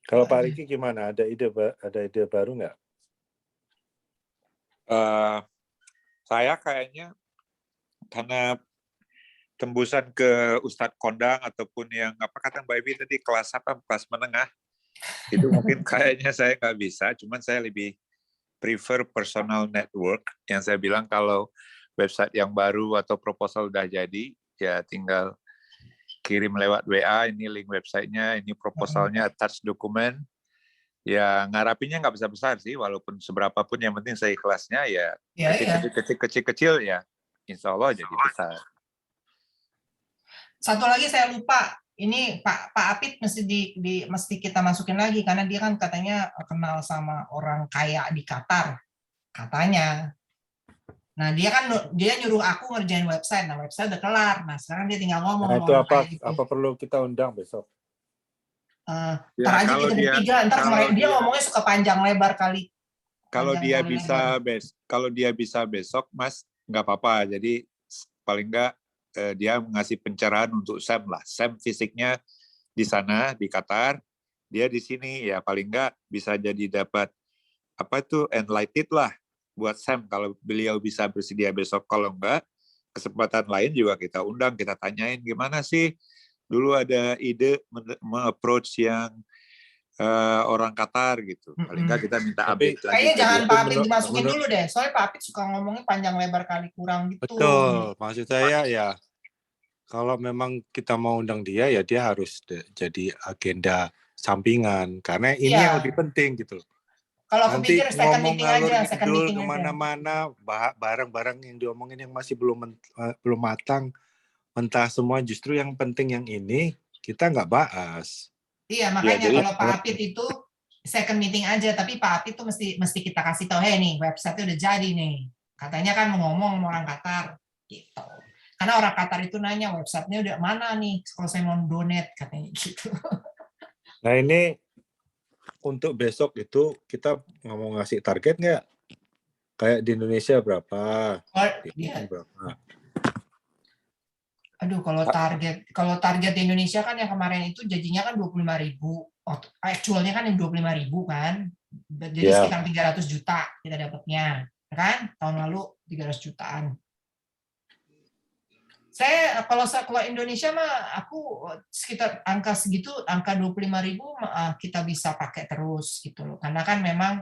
Kalau Pak Riki gimana? Ada ide baru nggak? Saya kayaknya karena tembusan ke Ustadz Kondang ataupun yang apa kata Mbak Ibi tadi kelas menengah itu mungkin kayaknya saya nggak bisa. Cuman saya lebih prefer personal network yang saya bilang kalau website yang baru atau proposal udah jadi ya tinggal kirim lewat WA, ini link websitenya, ini proposalnya, attach dokumen. Ya ngarapinya nggak besar-besar sih, walaupun seberapa pun yang penting saya ikhlasnya ya kecil-kecil ya insya Allah jadi besar. Satu lagi saya lupa, ini Pak Apit mesti kita masukin lagi karena dia kan katanya kenal sama orang kaya di Qatar katanya. Nah dia nyuruh aku ngerjain website, nah website udah kelar, nah sekarang dia tinggal ngomong. Nah itu apa perlu kita undang besok? Ntar aja kita bertiga, ntar kemarin dia ngomongnya suka panjang lebar kali. Kalau dia bisa besok, Mas, nggak apa-apa. Jadi paling nggak dia ngasih pencerahan untuk Sam lah. Sam fisiknya di sana di Qatar, dia di sini ya paling nggak bisa jadi dapat apa itu enlightened lah buat Sam kalau beliau bisa bersedia besok. Kalau enggak, kesempatan lain juga kita undang, kita tanyain gimana sih dulu ada ide approach yang orang Qatar gitu. Paling nggak kita minta update lagi. Kayaknya jangan Pak Apit dimasukin dulu deh, soalnya Pak Apit suka ngomongnya panjang lebar kali kurang gitu. Betul, maksud saya ya kalau memang kita mau undang dia ya dia harus jadi agenda sampingan karena ini yang lebih penting gitu loh. Kalau aku nanti pikir ngomong ngalur ngidul kemana-mana, barang-barang yang diomongin yang masih belum matang, mentah semua, justru yang penting yang ini kita nggak bahas. Iya, makanya kalau Pak Apit itu second meeting aja, tapi Pak Apit tuh mesti kita kasih tahu, hey nih website-nya udah jadi nih. Katanya kan mau ngomong sama orang Qatar gitu. Karena orang Qatar itu nanya website-nya udah mana nih kalau saya mau donate katanya gitu. Nah ini untuk besok itu kita mau ngasih target nggak? Kayak di Indonesia berapa? Berapa? Aduh, kalau target di Indonesia kan yang kemarin itu janjinya kan 25.000. Actualnya kan yang 25.000 kan. Jadi sekitar 300 juta kita dapatnya. Kan? Tahun lalu 300 jutaan. Kalau Indonesia mah aku sekitar angka segitu, angka 25.000 kita bisa pakai terus gitu loh. Karena kan memang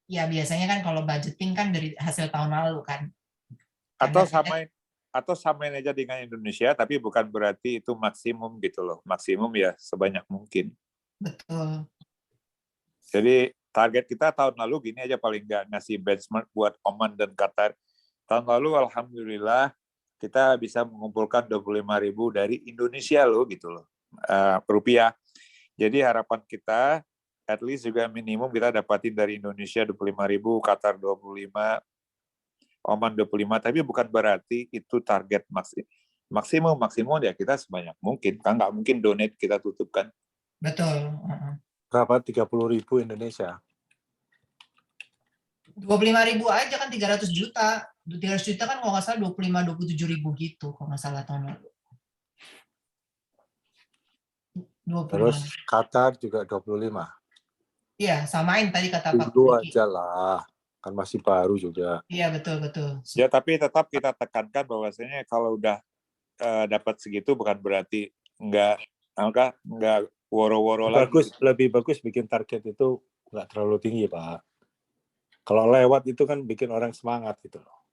ya biasanya kan kalau budgeting kan dari hasil tahun lalu kan. Atau samain aja dengan Indonesia, tapi bukan berarti itu maksimum gitu loh. Maksimum ya sebanyak mungkin. Betul. Jadi target kita tahun lalu gini aja paling nggak ngasih benchmark buat Oman dan Qatar. Tahun lalu alhamdulillah kita bisa mengumpulkan 25.000 dari Indonesia loh gitu loh. Rupiah. Jadi harapan kita at least juga minimum kita dapatin dari Indonesia 25.000, Qatar 25, Oman 25, tapi bukan berarti itu target maksimum ya kita sebanyak mungkin. Kan nggak mungkin donate kita tutup kan. Betul. Berapa 30.000 Indonesia? 25.000 aja kan 300 juta. 300 juta kan kalau nggak salah 27.000 gitu kalau nggak salah tahun lalu. 25. Terus Qatar juga 25. Iya, samain tadi kata Pak Dulu Riki. aja lah, kan masih baru juga. Iya, betul. Ya, tapi tetap kita tekankan bahwasanya kalau udah dapat segitu bukan berarti nggak woro-woro lagi. Bagus, lebih bagus bikin target itu nggak terlalu tinggi, Pak. Kalau lewat itu kan bikin orang semangat gitu loh.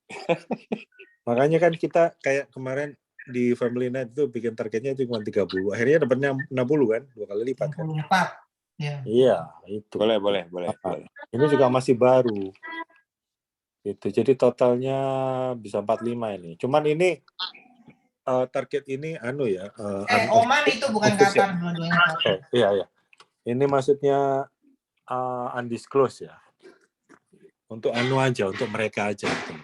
Makanya kan kita kayak kemarin di Family Night itu bikin targetnya itu cuma 30. Akhirnya dapatnya 60 kan, 2 kali lipat kan. 64. Ya. Iya, itu. Boleh. Ini juga masih baru. Gitu. Jadi totalnya bisa 45 ini. Cuman ini target ini Oman itu bukan Qatar, dua-duanya Qatar. Iya. Ini maksudnya undisclosed ya. Untuk aja, untuk mereka aja gitu.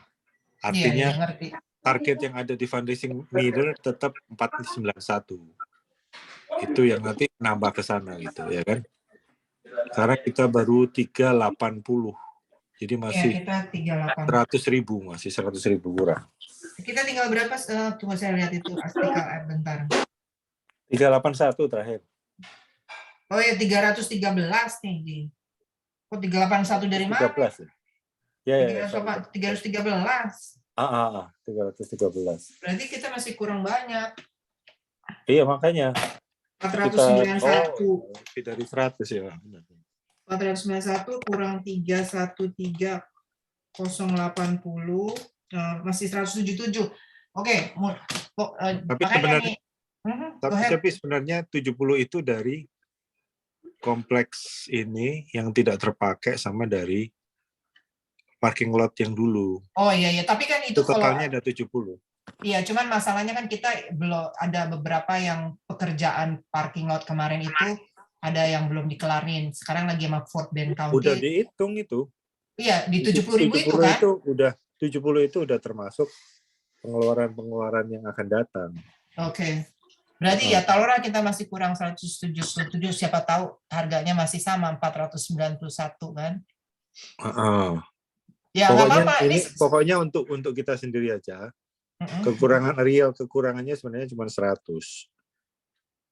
Artinya Iya, ngerti. target yang ada di fundraising mirror tetap 491. Itu yang nanti nambah ke sana gitu ya kan. Karena kita baru 380. Jadi masih kita 38. 100.000, masih 100.000 kurang. Kita tinggal berapa? Tunggu saya lihat itu Astika bentar. 381 terakhir. Oh ya 313 nih. Kok 381 dari mana? 13 ya. Ya. 313. 313. Berarti kita masih kurang banyak. Iya, makanya 491. Lebih dari 100 ya. 491 kurang 313 080 masih 177. Oke, tapi sebenarnya 70 itu dari kompleks ini yang tidak terpakai sama dari parking lot yang dulu. Oh iya, tapi kan itu totalnya ada 70. Iya, cuman masalahnya kan kita belum ada beberapa yang pekerjaan parking lot kemarin itu ada yang belum dikelarin. Sekarang lagi sama Fort Bend County. Udah dihitung itu. Iya, di 70.000 itu kan? 70 itu udah termasuk pengeluaran yang akan datang. Oke. Berarti ya taruhlah kita masih kurang 177, siapa tahu harganya masih sama 491 kan? Ya nggak apa-apa. Pokoknya untuk kita sendiri aja. Kekurangannya sebenarnya cuma 100.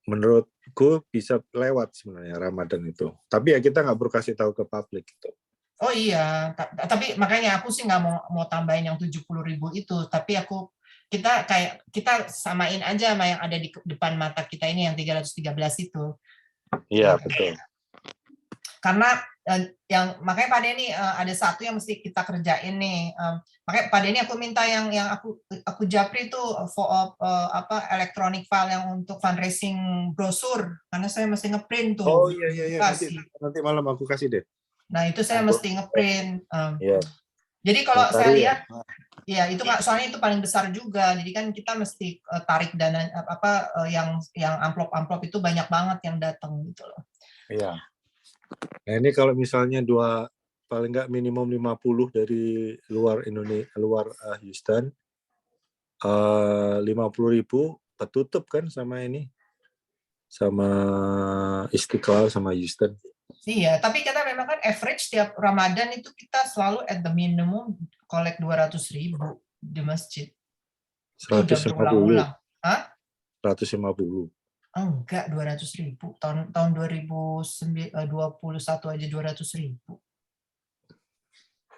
Menurutku bisa lewat sebenarnya Ramadan itu. Tapi ya kita nggak perlu kasih tahu ke publik gitu. Oh iya, tapi makanya aku sih nggak mau tambahin yang 70.000 itu. Tapi kita samain aja sama yang ada di depan mata kita ini yang 313 itu. Iya betul. Karena makanya Pak Denny ada satu yang mesti kita kerjain nih. Makanya Pak Denny aku minta yang aku japri itu electronic file yang untuk fundraising brosur karena saya mesti ngeprint tuh. Oh iya. Nanti malam aku kasih deh. Nah itu saya mesti ngeprint. Iya. Jadi kalau saya lihat, ya itu soalnya itu paling besar juga. Jadi kan kita mesti tarik dana yang amplop itu banyak banget yang datang gitu loh. Iya. Nah ini kalau misalnya paling nggak minimum 50 dari luar Indonesia, luar Houston, 50.000 ketutup kan sama Istiqlal sama Houston. Iya, tapi kita memang kan average tiap Ramadan itu kita selalu at the minimum collect 200.000 di masjid. 150. Hah? 150. Enggak, 200.000. Tahun 2021 aja 200.000.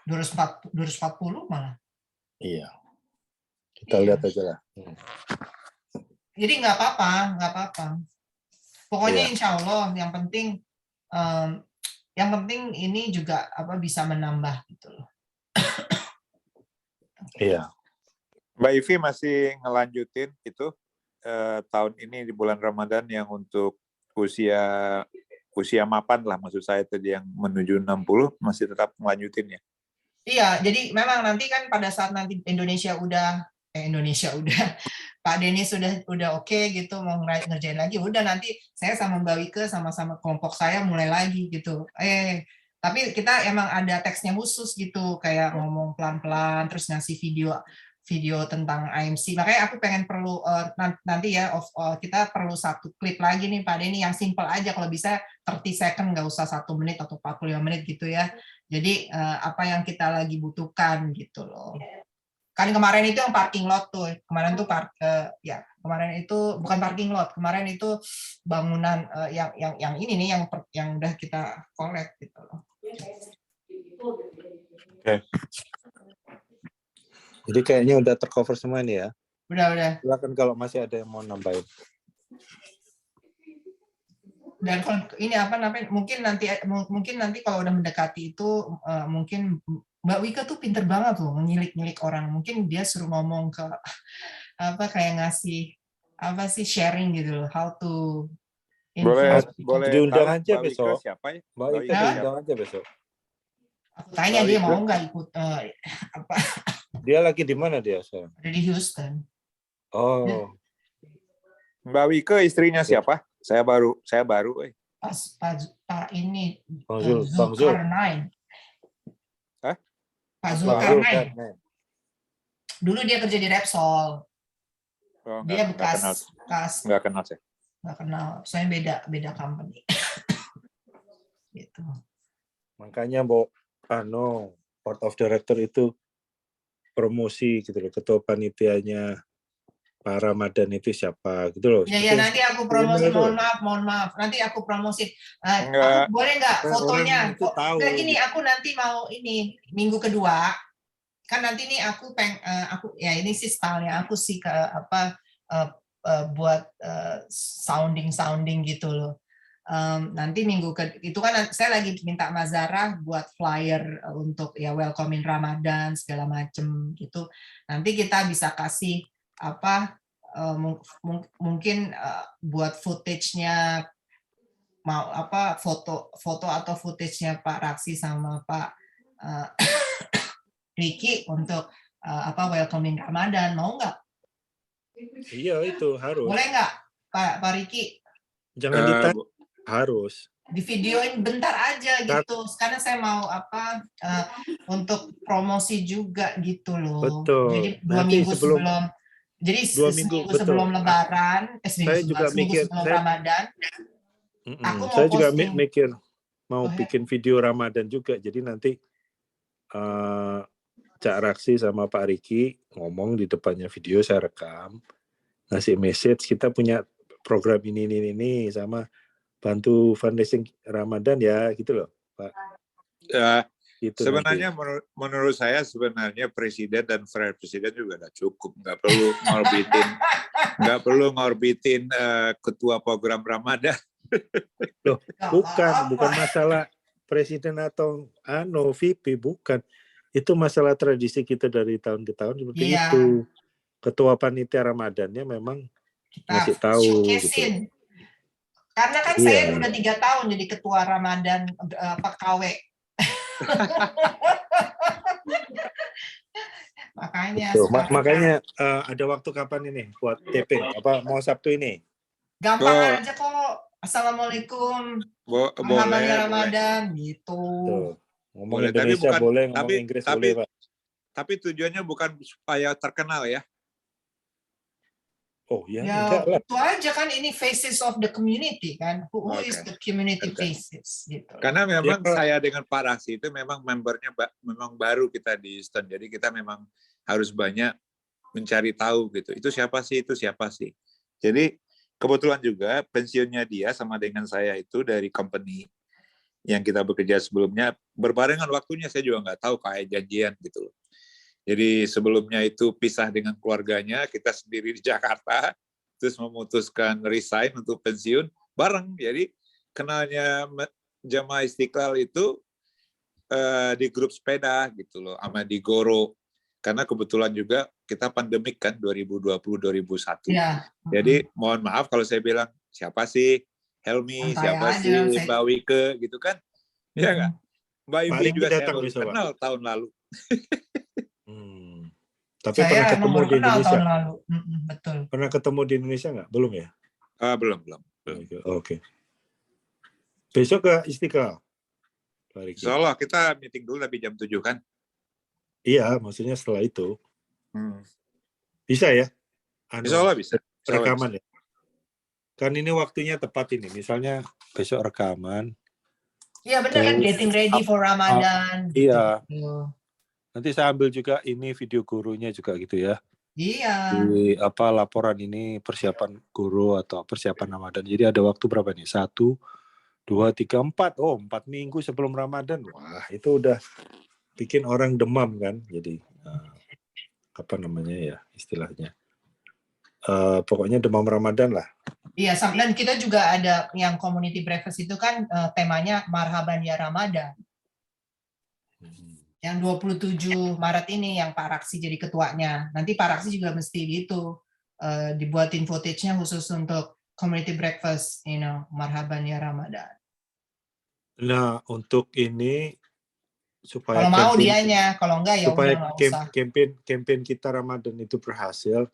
240 malah. Iya. Kita lihat aja lah. Jadi nggak apa-apa. Pokoknya insya Allah yang penting ini juga bisa menambah gitu loh. Iya. Mbak Ivi masih ngelanjutin itu tahun ini di bulan Ramadan yang untuk usia mapan lah, maksud saya tadi yang menuju 60 masih tetap melanjutin ya? Iya, jadi memang nanti kan pada saat nanti Indonesia udah Pak Denny udah oke gitu mau ngerjain lagi, udah nanti saya sama Mbak Wike sama-sama kelompok saya mulai lagi gitu. Tapi kita emang ada teksnya khusus gitu, kayak ngomong pelan-pelan terus ngasih video tentang IMC. Makanya aku pengen perlu nanti ya kita perlu satu klip lagi nih Pak Denny yang simple aja, kalau bisa 30 second, nggak usah 1 menit atau 45 menit gitu ya. Jadi apa yang kita lagi butuhkan gitu loh. Kan kemarin itu yang parking lot tuh. Kemarin itu bukan parking lot. Kemarin itu bangunan yang ini nih yang udah kita collect gitu loh. Oke. Jadi kayaknya udah tercover semua nih ya. Udah. Silakan kalau masih ada yang mau nambahin. Dan kalau ini apa namanya, mungkin nanti kalau udah mendekati itu mungkin Mbak Wika tuh pinter banget loh ngilik orang. Mungkin dia suruh ngomong ke apa kayak ngasih apa sih sharing gitu loh, how to influence. Boleh diundang tahu aja Mbak Wika besok. siapa ya? Mbak Wika Wika diundang aja besok. Aku tanya Mbak dia Wika. mau nggak ikut apa Dia lagi di mana dia sayang? ada di Houston. Oh, Mbak Wika istrinya siapa? Saya baru. Pak ini Bang Zul. Zulkarnain. Hah? Pak Bang Zul Zulkarnain. kan. Dulu dia kerja di Repsol. Oh, Dia nggak kenal saya. nggak kenal. Soalnya beda company. Gitu. Makanya board of director itu promosi gitu loh, ketua panitianya Pak Ramadan itu siapa gitu loh. Ya nanti aku promosi, mohon maaf. Nanti aku promosi. Aku boleh nggak fotonya? Nggak gini, aku nanti mau ini minggu kedua. Kan nanti nih aku ya ini sih stylenya aku sih ke apa buat sounding gitu loh. Nanti minggu itu kan saya lagi minta Mazara buat flyer untuk ya welcoming Ramadan segala macem gitu. Nanti kita bisa kasih apa mungkin buat footage-nya mau apa foto atau footage-nya Pak Raksi sama Pak Ricky untuk apa welcoming Ramadan, mau nggak? Iya itu harus. Boleh nggak Pak Ricky? Jangan ditanya, harus. Di videoin bentar aja gitu. Sekarang saya mau apa untuk promosi juga gitu loh. Betul. Jadi dua minggu sebelum Lebaran, seminggu sebelum Ramadan. Aku mau saya juga posting. mikir mau bikin video Ramadan juga. Jadi nanti Cak Raksi sama Pak Riki ngomong di depannya video, saya rekam, ngasih message kita punya program ini sama bantu fundraising Ramadan ya gitu loh Pak. Gitu sebenarnya menurut saya sebenarnya presiden dan presiden juga udah cukup, nggak perlu ngorbitin ketua program Ramadan. Loh, bukan masalah presiden atau VP, bukan. Itu masalah tradisi kita dari tahun ke tahun seperti itu. Ketua panitia Ramadannya memang kita ngasih tahu gitu. Karena kan saya udah 3 tahun jadi ketua Ramadan KW. Makanya ada waktu kapan ini buat taping? Apa mau Sabtu ini? Gampang aja kok. Assalamualaikum. Boleh Ramadan gitu. Ngomong Indonesia boleh, ngomong Inggris boleh, Pak. Tapi tujuannya bukan supaya terkenal ya. Oh ya, enggak lah. Itu aja kan, ini faces of the community kan. Who is the community faces gitu. Karena memang saya dengan Pak Raksi itu memang membernya memang baru kita di Houston. Jadi kita memang harus banyak mencari tahu gitu. Itu siapa sih? Jadi kebetulan juga pensiunnya dia sama dengan saya itu dari company yang kita bekerja sebelumnya berbarengan waktunya, saya juga nggak tahu kayak janjian gitu loh. Jadi sebelumnya itu pisah dengan keluarganya, kita sendiri di Jakarta, terus memutuskan resign untuk pensiun bareng. Jadi kenalnya Jamaah Istiqlal itu di grup sepeda gitu loh, sama di Goro. Karena kebetulan juga kita pandemik kan 2020-2021. Ya. Jadi mohon maaf kalau saya bilang siapa sih Helmi, siapa sih Mbak Wike gitu kan. Iya nggak? Mbak Ivi juga saya baru kenal tahun lalu. Tapi saya pernah ketemu di Indonesia. Tahun lalu. Betul. Pernah ketemu di Indonesia nggak? Belum ya? Belum. Oke. Besok ke Istiqlal? Insya Allah kita meeting dulu tapi jam 7 kan? Iya, maksudnya setelah itu. Bisa ya? Insya Allah bisa. Rekaman ya? Kan ini waktunya tepat ini. Misalnya besok rekaman. Iya benar kan, getting ready for Ramadan. Iya. Nanti saya ambil juga ini video gurunya juga gitu ya. Iya. Di laporan ini persiapan guru atau persiapan Ramadan. Jadi ada waktu berapa nih? 1, 2, 3, 4. Oh, 4 minggu sebelum Ramadan. Wah, itu udah bikin orang demam kan. Jadi apa namanya ya istilahnya. Pokoknya demam Ramadan lah. Iya, dan kita juga ada yang community breakfast itu kan temanya Marhaban ya Ramadan. Yang 27 Maret ini yang Pak Raksi jadi ketuanya. Nanti Pak Raksi juga mesti gitu dibuatin footage-nya khusus untuk community breakfast, Marhaban ya Ramadan. Nah, untuk ini supaya Kalau mau dianya, kalau enggak ya supaya udah nggak usah. campaign kita Ramadan itu berhasil,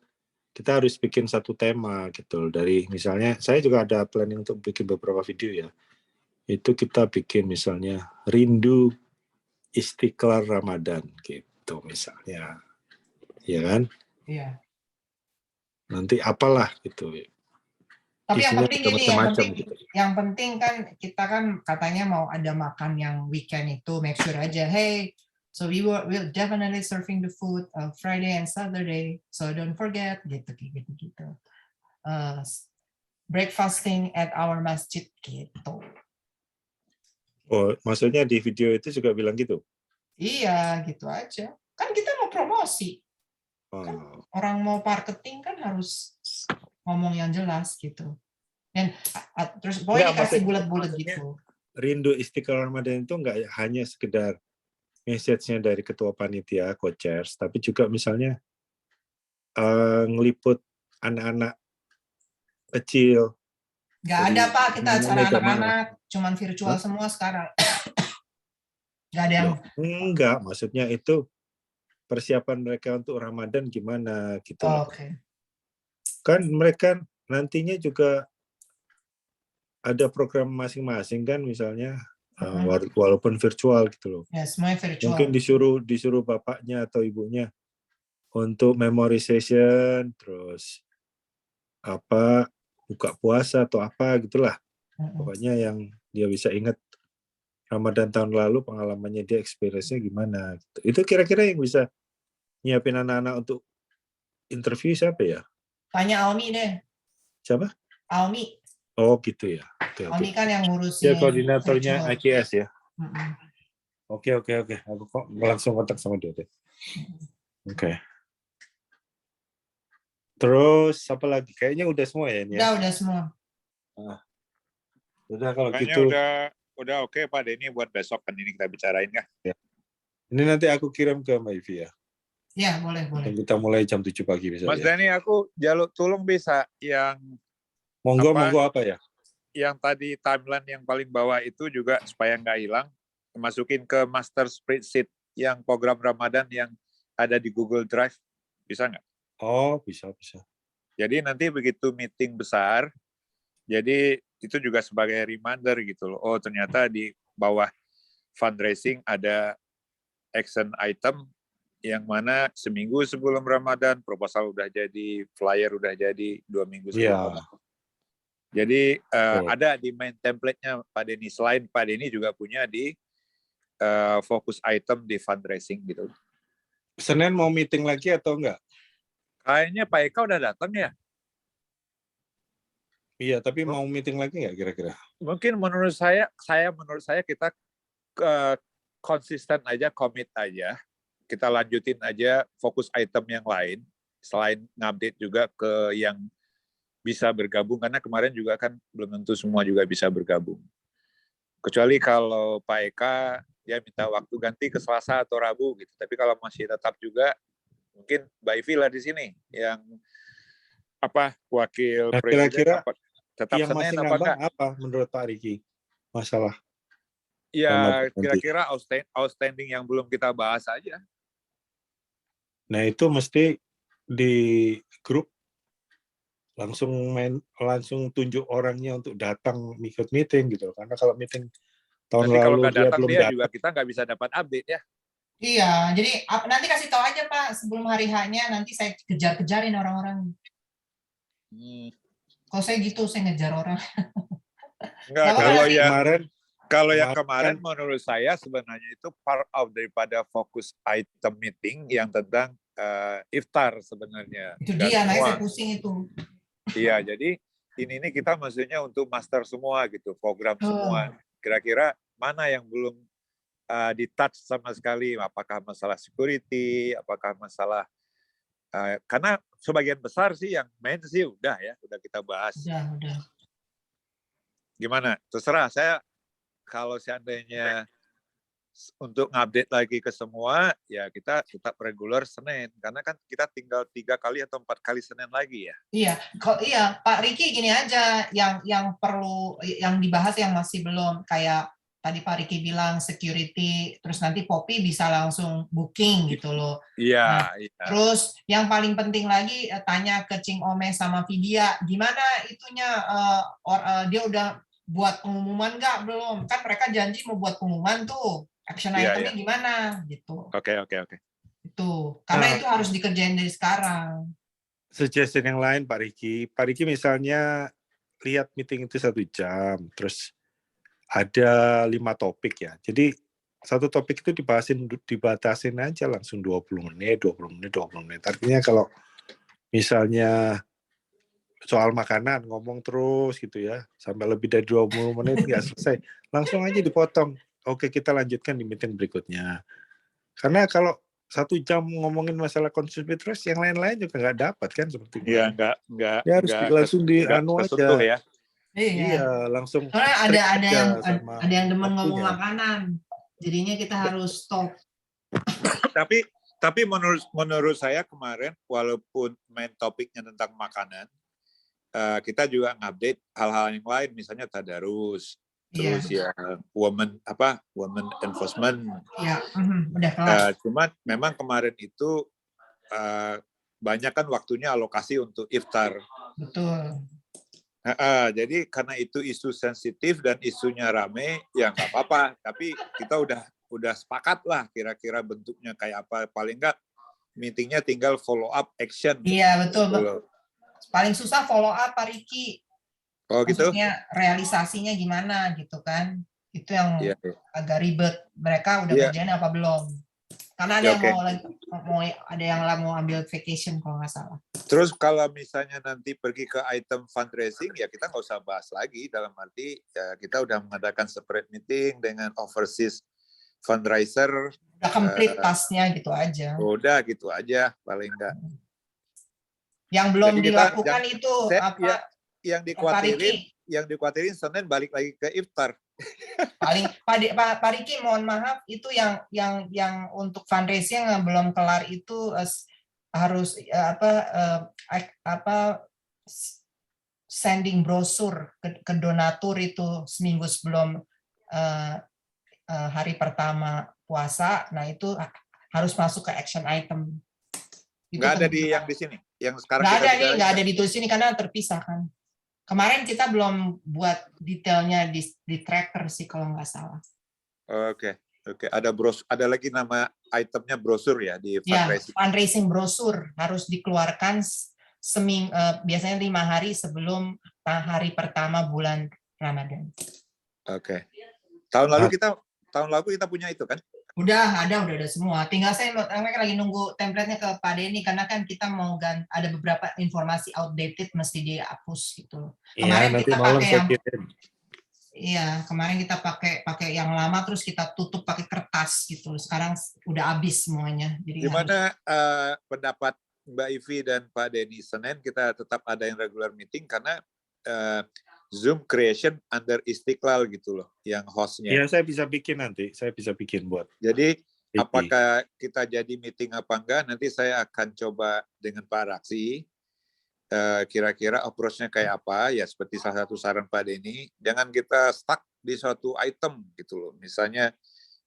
kita harus bikin satu tema gitu. Dari misalnya, saya juga ada planning untuk bikin beberapa video ya. Itu kita bikin misalnya rindu Istiqlal Ramadan gitu misalnya, ya kan? Iya. Nanti apalah gitu. Tapi yang Isinya penting juga ini, macam-macam gitu. yang penting kan kita kan katanya mau ada makan yang weekend itu, make sure aja, hey, so we'll definitely serving the food Friday and Saturday, so don't forget, gitu. Breakfasting at our masjid, gitu. Oh, maksudnya di video itu juga bilang gitu? Iya, gitu aja. Kan kita mau promosi. Kan orang mau marketing kan harus ngomong yang jelas gitu. Dan terus pokoknya dikasih bulat-bulat gitu. Rindu Istiqlal Ramadan itu nggak hanya sekedar message-nya dari ketua panitia, co-chairs, tapi juga misalnya ngeliput anak-anak kecil. Nggak ada Pak, kita acara anak-anak, cuman virtual semua sekarang. Nggak ada yang... Enggak, maksudnya itu persiapan mereka untuk Ramadan gimana gitu. Oke. Kan mereka nantinya juga ada program masing-masing kan, misalnya walaupun virtual gitu loh. Ya, semuanya virtual. Mungkin disuruh bapaknya atau ibunya untuk memorization, terus apa buka puasa atau apa gitulah. Pokoknya yang dia bisa ingat Ramadan tahun lalu, pengalamannya dia, experience-nya gimana gitu. Itu kira-kira yang bisa nyiapin anak-anak untuk interview siapa ya? Tanya Almi deh. Siapa? Almi. Oh gitu ya. Almi kan yang ngurusin. Dia koordinatornya IKS ya. Oke. Aku kok langsung kontak sama dia deh. Oke. Terus apa lagi? Kayaknya udah semua ya ini ya. Udah semua. Udah kalau kayaknya gitu. Udah oke Pak Denny buat besok kan ini kita bicarain ya. Ini nanti aku kirim ke Mbak Ivi ya. Ya, boleh. Dan kita mulai jam 7 pagi misalnya. Mas Denny, aku jaluk tolong bisa yang Monggo apa ya? Yang tadi timeline yang paling bawah itu juga supaya nggak hilang, masukin ke master spreadsheet yang program Ramadan yang ada di Google Drive, bisa nggak? Oh, bisa. Jadi nanti begitu meeting besar, jadi itu juga sebagai reminder gitu loh. Oh, ternyata di bawah fundraising ada action item yang mana seminggu sebelum Ramadan proposal udah jadi, flyer udah jadi 2 minggu sebelum. Jadi ada di main template-nya Pak Denny. Selain Pak Denny juga punya di fokus item di fundraising gitu. Senin mau meeting lagi atau enggak? Kayaknya Pak Eka udah datang ya. Iya, tapi mau meeting lagi nggak kira-kira? Mungkin menurut saya kita konsisten aja, komit aja. Kita lanjutin aja fokus item yang lain, selain ngupdate juga ke yang bisa bergabung, karena kemarin juga kan belum tentu semua juga bisa bergabung. Kecuali kalau Pak Eka dia minta waktu ganti ke Selasa atau Rabu gitu. Tapi kalau masih tetap juga, mungkin Mbak Ivi lah di sini yang wakil presiden. Kira-kira tetap yang Senin masih ngambang apa menurut Pak Riki masalah? Ya kira-kira outstanding yang belum kita bahas aja. Nah itu mesti di grup langsung tunjuk orangnya untuk datang ikut meeting gitu. Karena kalau meeting tahun nanti lalu kalau nggak datang belum dia juga kita nggak bisa dapat update ya. Iya, jadi nanti kasih tahu aja Pak sebelum hari H-nya, nanti saya kejar-kejarin orang-orang. Kalau saya gitu, saya ngejar orang. Enggak, kalau yang kemarin menurut saya sebenarnya itu part of daripada fokus item meeting yang tentang iftar sebenarnya. Itu dia, nah saya pusing itu. Iya, jadi ini kita maksudnya untuk master semua gitu, program semua. Kira-kira mana yang belum di-touch sama sekali? Apakah masalah security, apakah masalah karena sebagian besar sih yang main sih udah kita bahas. Udah. Gimana? Terserah, saya kalau seandainya untuk ngupdate lagi ke semua, ya kita tetap reguler Senin. Karena kan kita tinggal 3 kali atau 4 kali Senin lagi ya. Iya, Pak Riki gini aja, yang perlu, yang dibahas yang masih belum, kayak tadi Pak Riki bilang security, terus nanti Poppy bisa langsung booking gitu loh. Iya, Nah, iya. terus yang paling penting lagi tanya ke Cing Ome sama Vidya, gimana itunya dia udah buat pengumuman nggak belum? Kan mereka janji mau buat pengumuman tuh, action itemnya gimana gitu. Oke. Itu karena itu harus dikerjain dari sekarang. Suggestion yang lain Pak Riki misalnya lihat meeting itu 1 jam, terus ada 5 topik ya. Jadi satu topik itu dibatasin aja langsung 20 menit. Artinya kalau misalnya soal makanan ngomong terus gitu ya, sampai lebih dari 20 menit nggak selesai, langsung aja dipotong. Oke, kita lanjutkan di meeting berikutnya. Karena kalau 1 jam ngomongin masalah konsumsi terus, yang lain-lain juga nggak dapat kan seperti itu. Iya, nggak harus langsung di anu aja. Ya. Iya, langsung. Soalnya ada yang demen ngomong makanan, jadinya kita harus stop. Tapi menurut saya kemarin, walaupun main topiknya tentang makanan, kita juga ngupdate hal-hal yang lain, misalnya tadarus, terus women enforcement. Iya, udah kelar. Cuman memang kemarin itu banyak kan waktunya alokasi untuk iftar. Betul. Jadi karena itu isu sensitif dan isunya rame, ya nggak apa-apa. Tapi kita udah sepakat lah kira-kira bentuknya kayak apa. Paling nggak meetingnya tinggal follow up action. Iya betul. Paling susah follow up Pak Riki. Oh gitu. Maksudnya realisasinya gimana gitu kan? Itu yang agak ribet. Mereka udah kerjain apa belum? Karena ada yang mau ambil vacation kalau nggak salah. Terus kalau misalnya nanti pergi ke item fundraising, ya kita nggak usah bahas lagi. Dalam arti ya kita udah mengadakan separate meeting dengan overseas fundraiser. Udah complete tasnya gitu aja. Udah gitu aja paling nggak. Yang belum dilakukan itu apa? Yang dikhawatirin Senin balik lagi ke iftar. Paling Pak Riki mohon maaf, itu yang untuk fundraising yang belum kelar itu harus sending brosur ke donatur itu seminggu sebelum hari pertama puasa. Nah itu harus masuk ke action item. Nggak ada yang di sini, yang sekarang nggak ada di sini karena terpisah kan. Kemarin kita belum buat detailnya di tracker sih kalau nggak salah. Oke. Ada lagi nama itemnya brosur ya di fundraising. Fundraising brosur harus dikeluarkan biasanya 5 hari sebelum hari pertama bulan Ramadan. Oke. Tahun lalu kita punya itu kan? Udah ada semua. Tinggal saya lagi nunggu template-nya ke Pak Denny karena kan kita mau ada beberapa informasi outdated mesti dihapus gitu. Kemarin kita pakai kita pakai yang lama terus kita tutup pakai kertas gitu. Sekarang udah habis semuanya. Jadi gimana pendapat Mbak Ivi dan Pak Denny? Senin kita tetap ada yang regular meeting karena Zoom creation under Istiqlal gitu loh, yang hostnya. Iya, saya bisa bikin buat. Jadi apakah kita jadi meeting apa enggak? Nanti saya akan coba dengan Pak Raksi. Kira-kira approach-nya kayak apa? Ya seperti salah satu saran Pak Denny, jangan kita stuck di suatu item gitu loh. Misalnya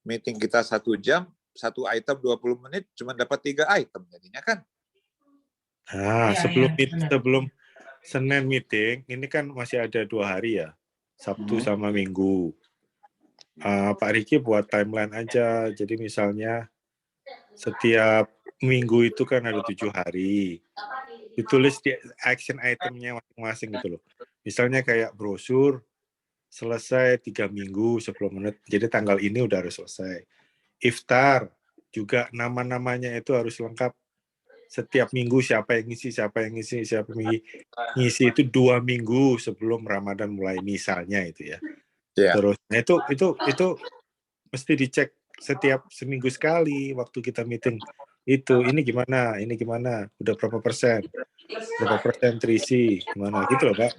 meeting kita 1 jam, satu item 20 menit, cuma dapat 3 item jadinya kan. Sebelum Senin meeting, ini kan masih ada 2 hari ya, Sabtu sama Minggu. Pak Riki buat timeline aja, jadi misalnya setiap minggu itu kan ada 7 hari, ditulis di action itemnya masing-masing gitu loh. Misalnya kayak brosur, selesai 3 minggu 10 menit, jadi tanggal ini udah harus selesai. Iftar, juga nama-namanya itu harus lengkap setiap minggu siapa yang ngisi itu 2 minggu sebelum Ramadan mulai misalnya itu ya. Terus nah itu mesti dicek setiap seminggu sekali waktu kita meeting ini gimana udah berapa persen terisi gimana gitu loh Pak.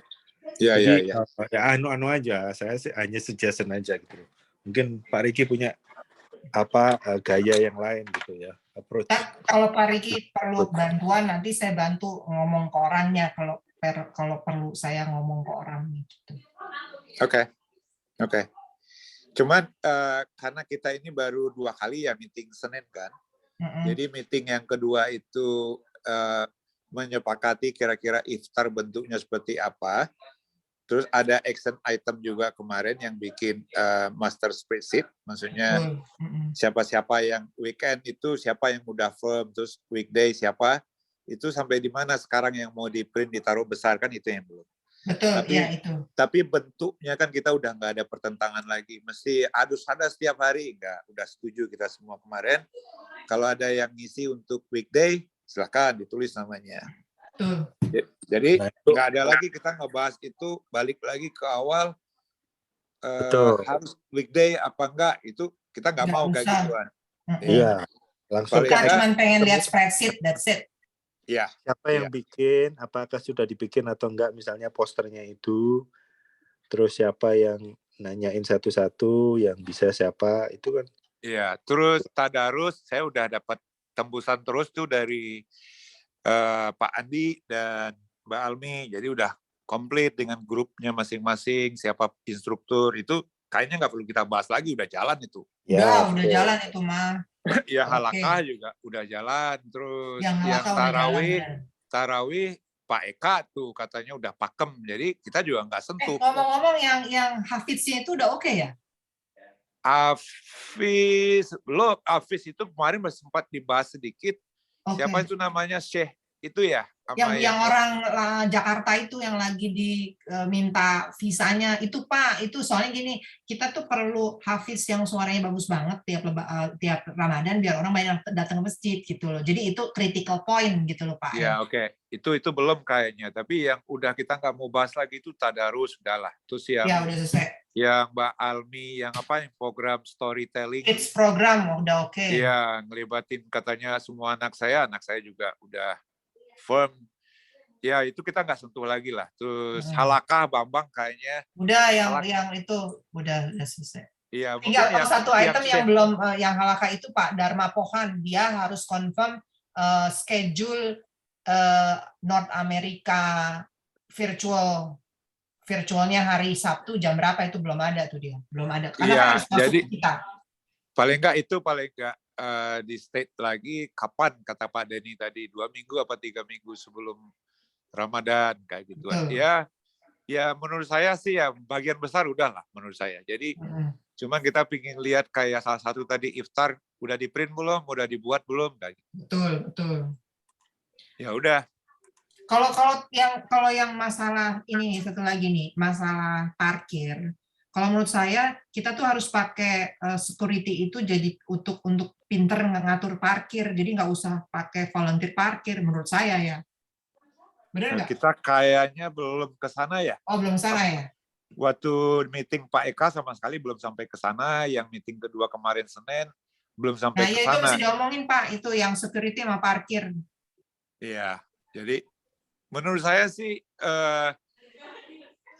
Jadi ya anu aja, saya sih hanya suggestion aja gitu. Mungkin Pak Riki punya gaya yang lain gitu ya, approach. Kalau Pak Riki perlu bantuan nanti saya bantu ngomong ke orangnya kalau perlu saya ngomong ke orangnya gitu. Oke. Cuman karena kita ini baru 2 kali ya meeting Senin kan. Jadi meeting yang kedua itu menyepakati kira-kira iftar bentuknya seperti apa. Terus ada action item juga kemarin yang bikin master spreadsheet, maksudnya siapa-siapa yang weekend itu siapa yang udah firm, terus weekday siapa, itu sampai di mana sekarang yang mau di print ditaruh besar kan itu yang belum. Betul, ya itu. Tapi bentuknya kan kita udah nggak ada pertentangan lagi, mesti ada setiap hari, udah setuju kita semua kemarin. Kalau ada yang ngisi untuk weekday, silakan ditulis namanya. Jadi nggak ada lagi kita ngebahas itu, balik lagi ke awal harus weekday apa enggak, itu kita nggak mau kayak gituan. Iya, langsung kita cuma pengen lihat spreadsheet, that's it. Ya. Siapa yang bikin, apakah sudah dibikin atau enggak, misalnya posternya itu, terus siapa yang nanyain satu-satu, yang bisa siapa, itu kan. Iya, terus tadarus saya udah dapat tembusan terus tuh dari Pak Andi dan Mbak Almi, jadi udah komplit dengan grupnya masing-masing, siapa instruktur, itu kayaknya nggak perlu kita bahas lagi, udah jalan itu. Ya, udah jalan itu mah. Ya halakah juga udah jalan, terus yang tarawih Pak Eka tuh katanya udah pakem, jadi kita juga nggak sentuh. Ngomong-ngomong yang hafiznya itu udah oke ya? Hafiz itu kemarin masih sempat dibahas sedikit. Siapa itu namanya Syekh itu ya? Yang orang Jakarta itu yang lagi diminta visanya itu Pak, itu soalnya gini, kita tuh perlu hafiz yang suaranya bagus banget tiap Ramadan biar orang banyak datang ke masjid gitu loh. Jadi itu critical point gitu loh Pak. Ya oke. Itu belum kayaknya, tapi yang udah kita nggak mau bahas lagi itu tadarus udahlah. Terus yang ya udah selesai. Yang Mbak Almi yang yang program storytelling. It's program udah oke. Iya, ngelibatin katanya semua anak saya juga udah firm. Ya itu kita nggak sentuh lagi lah. Terus halakah Bambang kayaknya. Udah yang itu udah selesai. Iya. Tinggal satu item yang belum yang halakah itu Pak Dharma Pohan, dia harus confirm schedule North America virtualnya hari Sabtu jam berapa, itu belum ada tuh dia. Belum ada. Karena kan harus masuk jadi, kita. Paling enggak di state lagi kapan kata Pak Denny tadi 2 minggu apa 3 minggu sebelum Ramadan kayak gitu. Ya menurut saya sih ya bagian besar udahlah menurut saya. Jadi cuma kita pingin lihat kayak salah satu tadi iftar udah di print belum, udah dibuat belum kayak gitu. Betul. Ya udah. Kalau yang masalah ini satu lagi nih, masalah parkir. Kalau menurut saya kita tuh harus pakai security itu jadi untuk pinter ngatur parkir. Jadi nggak usah pakai volunteer parkir menurut saya ya. Benar nggak? Kita kayaknya belum ke sana ya. Oh belum sana ya. Waktu meeting Pak Eka sama sekali belum sampai ke sana. Yang meeting kedua kemarin Senin belum sampai ke sana. Nah itu mesti diomongin Pak, itu yang security sama parkir. Iya, jadi menurut saya sih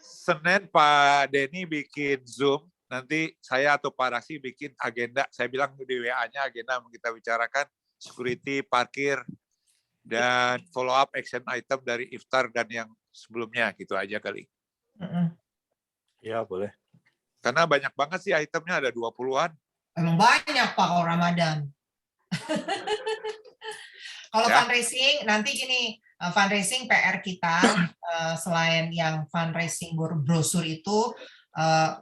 Senin Pak Denny bikin Zoom, nanti saya atau Pak Raksi bikin agenda, saya bilang di WA-nya agenda yang kita bicarakan, security, parkir, dan follow up action item dari iftar dan yang sebelumnya, gitu aja kali. Ya boleh. Karena banyak banget sih itemnya, ada 20-an. Emang banyak Pak kalau Ramadan. Kalau fundraising, nanti gini, fundraising PR kita, selain yang fundraising brosur itu,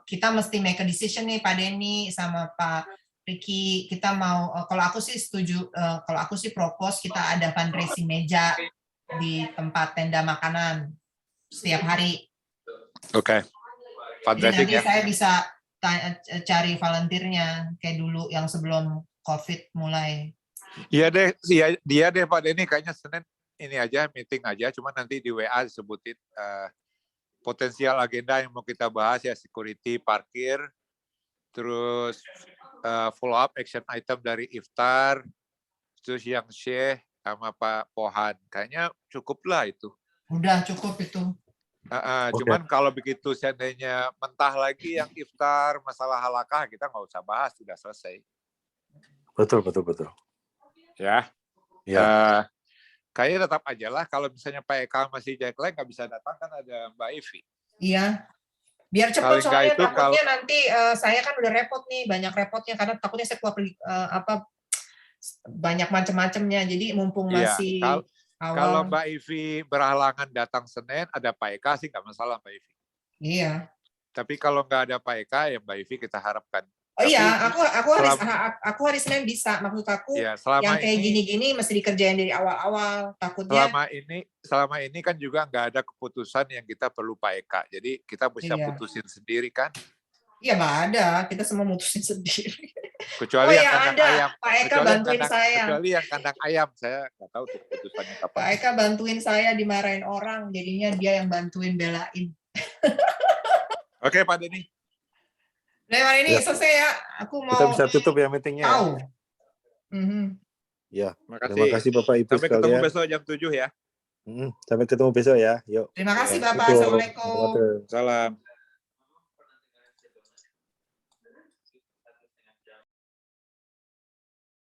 kita mesti make a decision nih Pak Denny sama Pak Riki, kita mau, kalau aku sih setuju, kalau aku sih propose kita ada fundraising meja di tempat tenda makanan setiap hari. Oke. Fundraising ya. Nanti saya bisa cari volunteernya kayak dulu yang sebelum COVID mulai. Iya deh, dia deh Pak Denny kayaknya Senin ini aja meeting aja, cuma nanti di WA disebutin potensial agenda yang mau kita bahas ya security, parkir, terus follow up action item dari iftar, terus yang Syekh sama Pak Pohan. Kayaknya cukup lah itu. Udah cukup itu. Cuman kalau begitu seandainya mentah lagi yang iftar, masalah halakah, kita nggak usah bahas, sudah selesai. Betul. Ya. Ya. Kayaknya tetap aja lah kalau misalnya Pak Eka masih jet lag nggak bisa datang kan ada Mbak Ivi. Iya. Biar cepat Paling nggak soalnya itu takutnya nanti saya kan udah repot nih, banyak repotnya karena takutnya saya keluar pergi banyak macam-macamnya. Jadi mumpung masih awal. Kalau Mbak Ivi berhalangan datang Senin, ada Pak Eka sih nggak masalah Mbak Ivi. Iya. Tapi kalau nggak ada Pak Eka, ya Mbak Ivi kita harapkan. Oh iya, aku hari Senin bisa. Maksud aku ya, yang kayak gini-gini mesti dikerjain dari awal-awal. Takutnya selama ini kan juga nggak ada keputusan yang kita perlu Pak Eka. Jadi kita bisa putusin sendiri kan? Iya nggak ada, kita semua mutusin sendiri. Kecuali yang kandang ayam. Pak Eka bantuin saya. Kecuali yang kandang ayam, saya nggak tahu tuh keputusannya kapan. Pak Eka bantuin saya dimarahin orang, jadinya dia yang bantuin belain. Oke Pak Denny. Nah, ini selesai ya. Aku mau. Kita bisa tutup ya meetingnya. Tahu. Ya. Makasih. Terima kasih Bapak Ibu Sampai ketemu besok jam 7 ya. Sampai ketemu besok ya. Yuk. Terima kasih Bapak. Assalamualaikum. Salam.